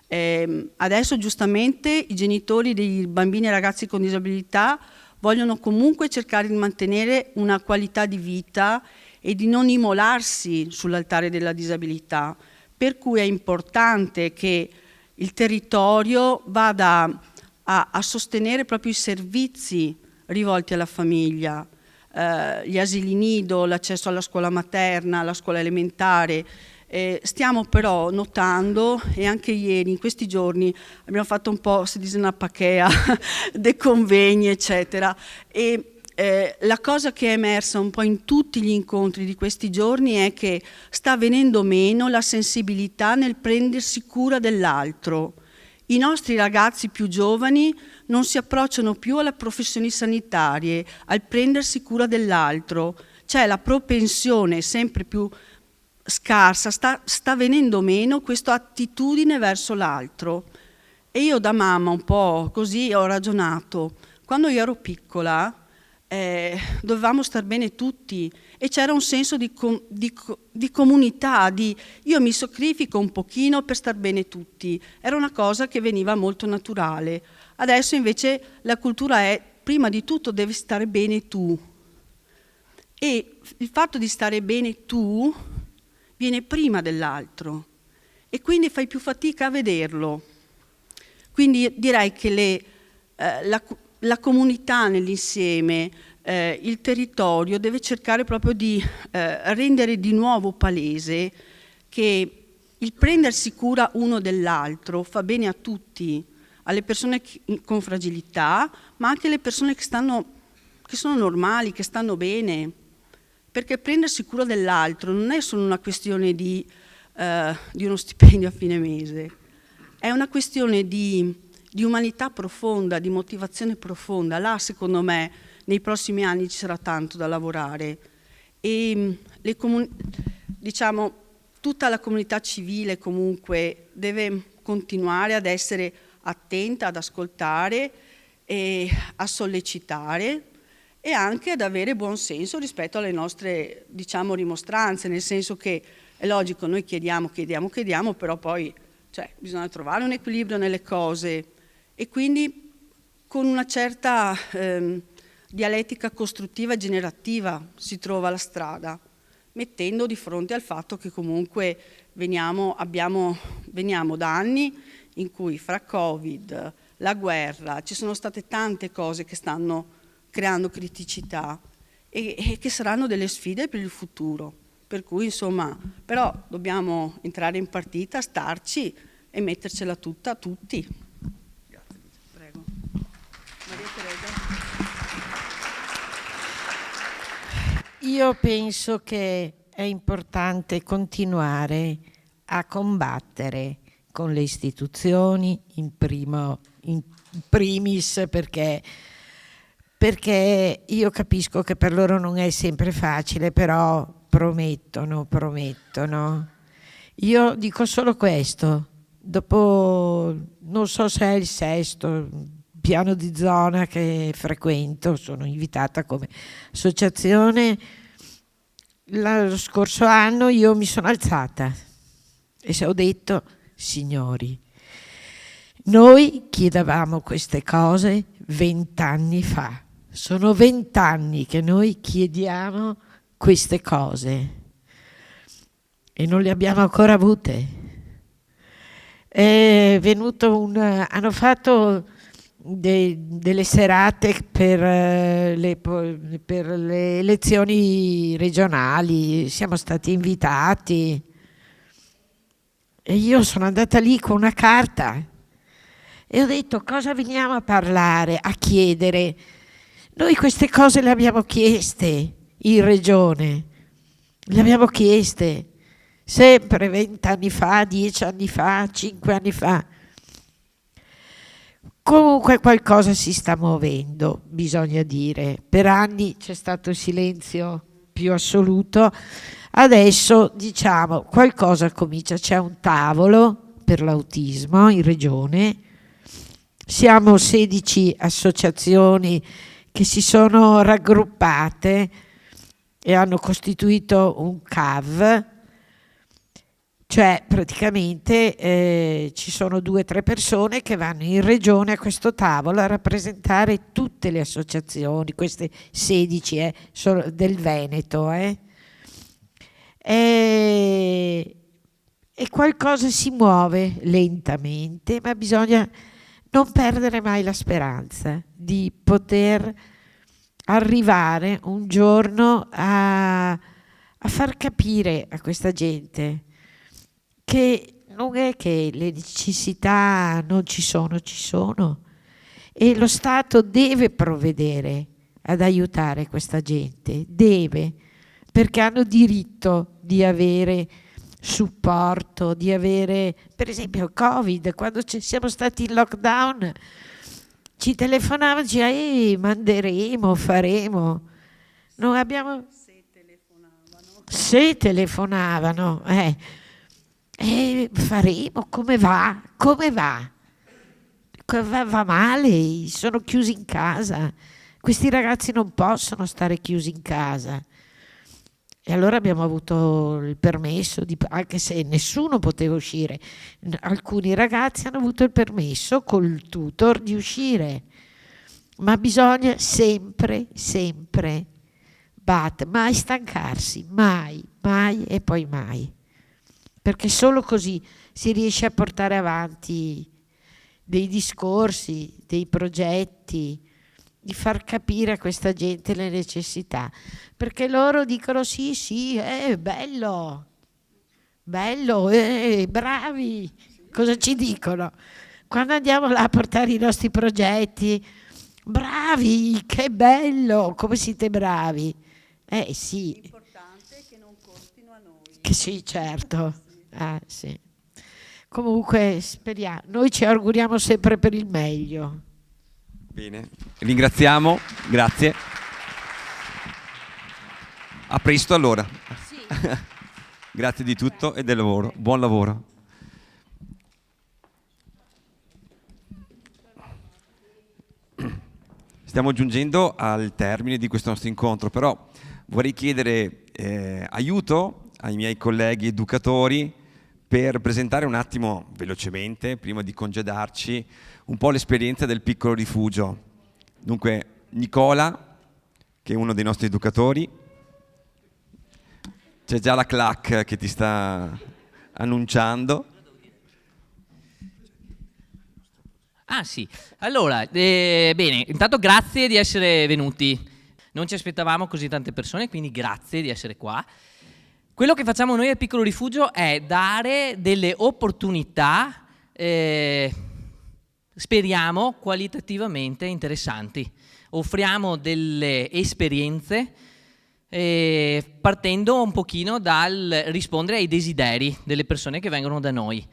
Adesso giustamente i genitori dei bambini e ragazzi con disabilità vogliono comunque cercare di mantenere una qualità di vita e di non immolarsi sull'altare della disabilità. Per cui è importante che il territorio vada a sostenere proprio i servizi rivolti alla famiglia, gli asili nido, l'accesso alla scuola materna, alla scuola elementare. Stiamo però notando, e anche ieri, in questi giorni, abbiamo fatto un po', si dice, una pachea dei convegni, eccetera, e la cosa che è emersa un po' in tutti gli incontri di questi giorni è che sta venendo meno la sensibilità nel prendersi cura dell'altro. I nostri ragazzi più giovani non si approcciano più alle professioni sanitarie, al prendersi cura dell'altro. C'è la propensione sempre più scarsa, sta venendo meno questa attitudine verso l'altro. E io da mamma un po' così ho ragionato. Quando io ero piccola dovevamo star bene tutti e c'era un senso di comunità, io mi sacrifico un pochino per star bene tutti, era una cosa che veniva molto naturale. Adesso invece la cultura è, prima di tutto devi stare bene tu, e il fatto di stare bene tu viene prima dell'altro e quindi fai più fatica a vederlo. Quindi direi che la comunità nell'insieme, il territorio deve cercare proprio di rendere di nuovo palese che il prendersi cura uno dell'altro fa bene a tutti, alle persone con fragilità, ma anche alle persone che sono normali, che stanno bene, perché prendersi cura dell'altro non è solo una questione di uno stipendio a fine mese, è una questione di umanità profonda, di motivazione profonda. Là, secondo me, nei prossimi anni ci sarà tanto da lavorare e tutta la comunità civile comunque deve continuare ad essere attenta, ad ascoltare e a sollecitare e anche ad avere buon senso rispetto alle nostre, rimostranze, nel senso che è logico, noi chiediamo, però poi bisogna trovare un equilibrio nelle cose. E quindi con una certa dialettica costruttiva e generativa si trova la strada, mettendo di fronte al fatto che comunque veniamo da anni in cui fra Covid, la guerra, ci sono state tante cose che stanno creando criticità e che saranno delle sfide per il futuro. Per cui insomma, però dobbiamo entrare in partita, starci e mettercela tutta tutti. Io penso che è importante continuare a combattere con le istituzioni in primis perché io capisco che per loro non è sempre facile, però promettono. Io dico solo questo, dopo non so se è il 6º piano di zona che frequento, sono invitata come associazione. Lo scorso anno io mi sono alzata e ho detto: signori, noi chiedevamo queste cose 20 anni fa, sono 20 anni che noi chiediamo queste cose e non le abbiamo ancora avute. È venuto hanno fatto delle serate per le elezioni regionali, siamo stati invitati e io sono andata lì con una carta e ho detto: cosa veniamo a parlare, a chiedere? Noi queste cose le abbiamo chieste in regione, le abbiamo chieste sempre 20 anni fa, 10 anni fa, 5 anni fa. Comunque qualcosa si sta muovendo, bisogna dire. Per anni c'è stato il silenzio più assoluto, adesso diciamo qualcosa comincia, c'è un tavolo per l'autismo in regione, siamo 16 associazioni che si sono raggruppate e hanno costituito un CAV, cioè praticamente ci sono 2 o 3 persone che vanno in regione a questo tavolo a rappresentare tutte le associazioni, queste 16 sono del Veneto. E qualcosa si muove lentamente, ma bisogna non perdere mai la speranza di poter arrivare un giorno a far capire a questa gente che non è che le necessità non ci sono e lo Stato deve provvedere ad aiutare questa gente, perché hanno diritto di avere supporto, di avere, per esempio, Covid, quando siamo stati in lockdown ci telefonavano, manderemo, faremo. Non abbiamo... Se telefonavano, faremo, come va? Va male, sono chiusi in casa. Questi ragazzi non possono stare chiusi in casa. E allora abbiamo avuto il permesso, anche se nessuno poteva uscire. Alcuni ragazzi hanno avuto il permesso col tutor di uscire. Ma bisogna sempre, mai stancarsi, mai e poi mai. Perché solo così si riesce a portare avanti dei discorsi, dei progetti, di far capire a questa gente le necessità, perché loro dicono sì, bello, bravi, cosa ci dicono? Quando andiamo là a portare i nostri progetti, bravi, che bello, come siete bravi, sì. L'importante è che non costino a noi. Che sì, certo, sì. Comunque speriamo, noi ci auguriamo sempre per il meglio. Bene, ringraziamo, grazie. A presto allora. Sì. Grazie di tutto e del lavoro. Buon lavoro. Stiamo giungendo al termine di questo nostro incontro, però vorrei chiedere aiuto ai miei colleghi educatori per presentare un attimo, velocemente, prima di congedarci, un po' l'esperienza del piccolo rifugio. Dunque, Nicola, che è uno dei nostri educatori, c'è già la clac che ti sta annunciando. Sì, allora, bene, intanto grazie di essere venuti. Non ci aspettavamo così tante persone, quindi grazie di essere qua. Quello che facciamo noi al Piccolo Rifugio è dare delle opportunità, speriamo, qualitativamente interessanti. Offriamo delle esperienze partendo un pochino dal rispondere ai desideri delle persone che vengono da noi.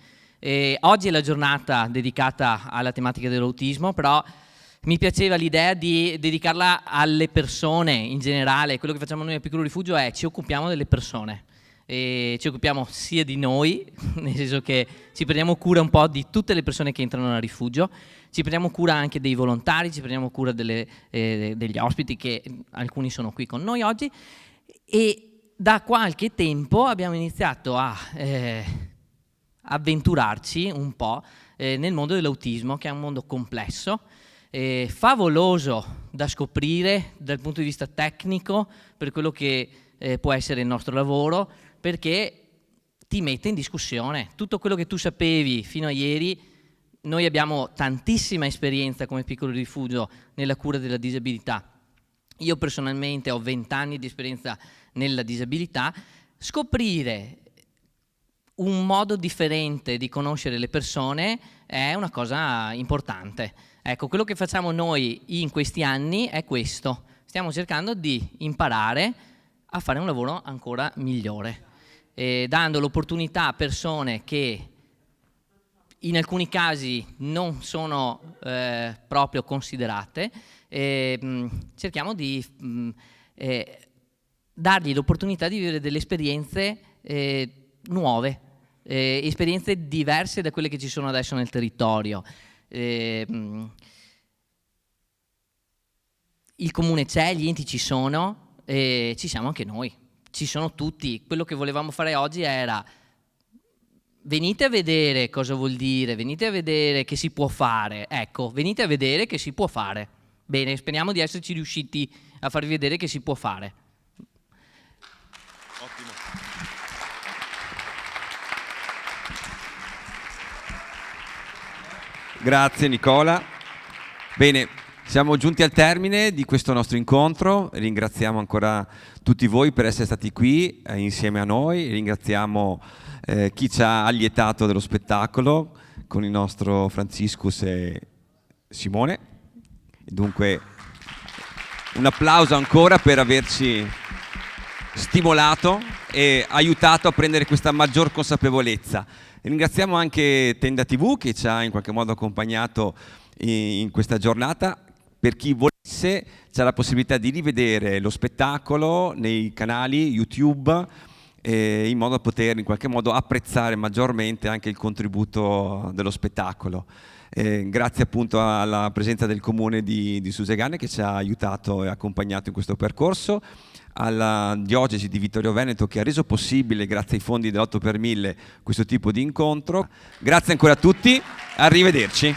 Oggi è la giornata dedicata alla tematica dell'autismo, però mi piaceva l'idea di dedicarla alle persone in generale. Quello che facciamo noi a Piccolo Rifugio è ci occupiamo delle persone. E ci occupiamo sia di noi, nel senso che ci prendiamo cura un po' di tutte le persone che entrano al rifugio, ci prendiamo cura anche dei volontari, ci prendiamo cura degli ospiti, che alcuni sono qui con noi oggi, e da qualche tempo abbiamo iniziato a avventurarci un po' nel mondo dell'autismo, che è un mondo complesso, favoloso da scoprire dal punto di vista tecnico per quello che può essere il nostro lavoro, perché ti mette in discussione tutto quello che tu sapevi fino a ieri. Noi abbiamo tantissima esperienza come Piccolo Rifugio nella cura della disabilità. Io personalmente ho 20 anni di esperienza nella disabilità. Scoprire un modo differente di conoscere le persone è una cosa importante. Ecco, quello che facciamo noi in questi anni è questo. Stiamo cercando di imparare a fare un lavoro ancora migliore, dando l'opportunità a persone che in alcuni casi non sono proprio considerate, cerchiamo di dargli l'opportunità di vivere delle esperienze nuove, esperienze diverse da quelle che ci sono adesso nel territorio. Il comune c'è, gli enti ci sono, ci siamo anche noi, ci sono tutti. Quello che volevamo fare oggi era: venite a vedere cosa vuol dire, venite a vedere che si può fare. Ecco, venite a vedere che si può fare. Bene, speriamo di esserci riusciti a farvi vedere che si può fare. Ottimo. Grazie Nicola. Bene, siamo giunti al termine di questo nostro incontro. Ringraziamo ancora tutti voi per essere stati qui insieme a noi. Ringraziamo chi ci ha allietato dello spettacolo con il nostro Franciscus e Simone. Dunque un applauso ancora per averci stimolato e aiutato a prendere questa maggior consapevolezza. Ringraziamo anche Tenda TV che ci ha in qualche modo accompagnato in questa giornata. Per chi volesse c'è la possibilità di rivedere lo spettacolo nei canali YouTube, in modo da poter in qualche modo apprezzare maggiormente anche il contributo dello spettacolo. Grazie appunto alla presenza del comune di Susegane che ci ha aiutato e accompagnato in questo percorso, alla diocesi di Vittorio Veneto che ha reso possibile, grazie ai fondi dell'8 per 1000, questo tipo di incontro. Grazie ancora a tutti, arrivederci.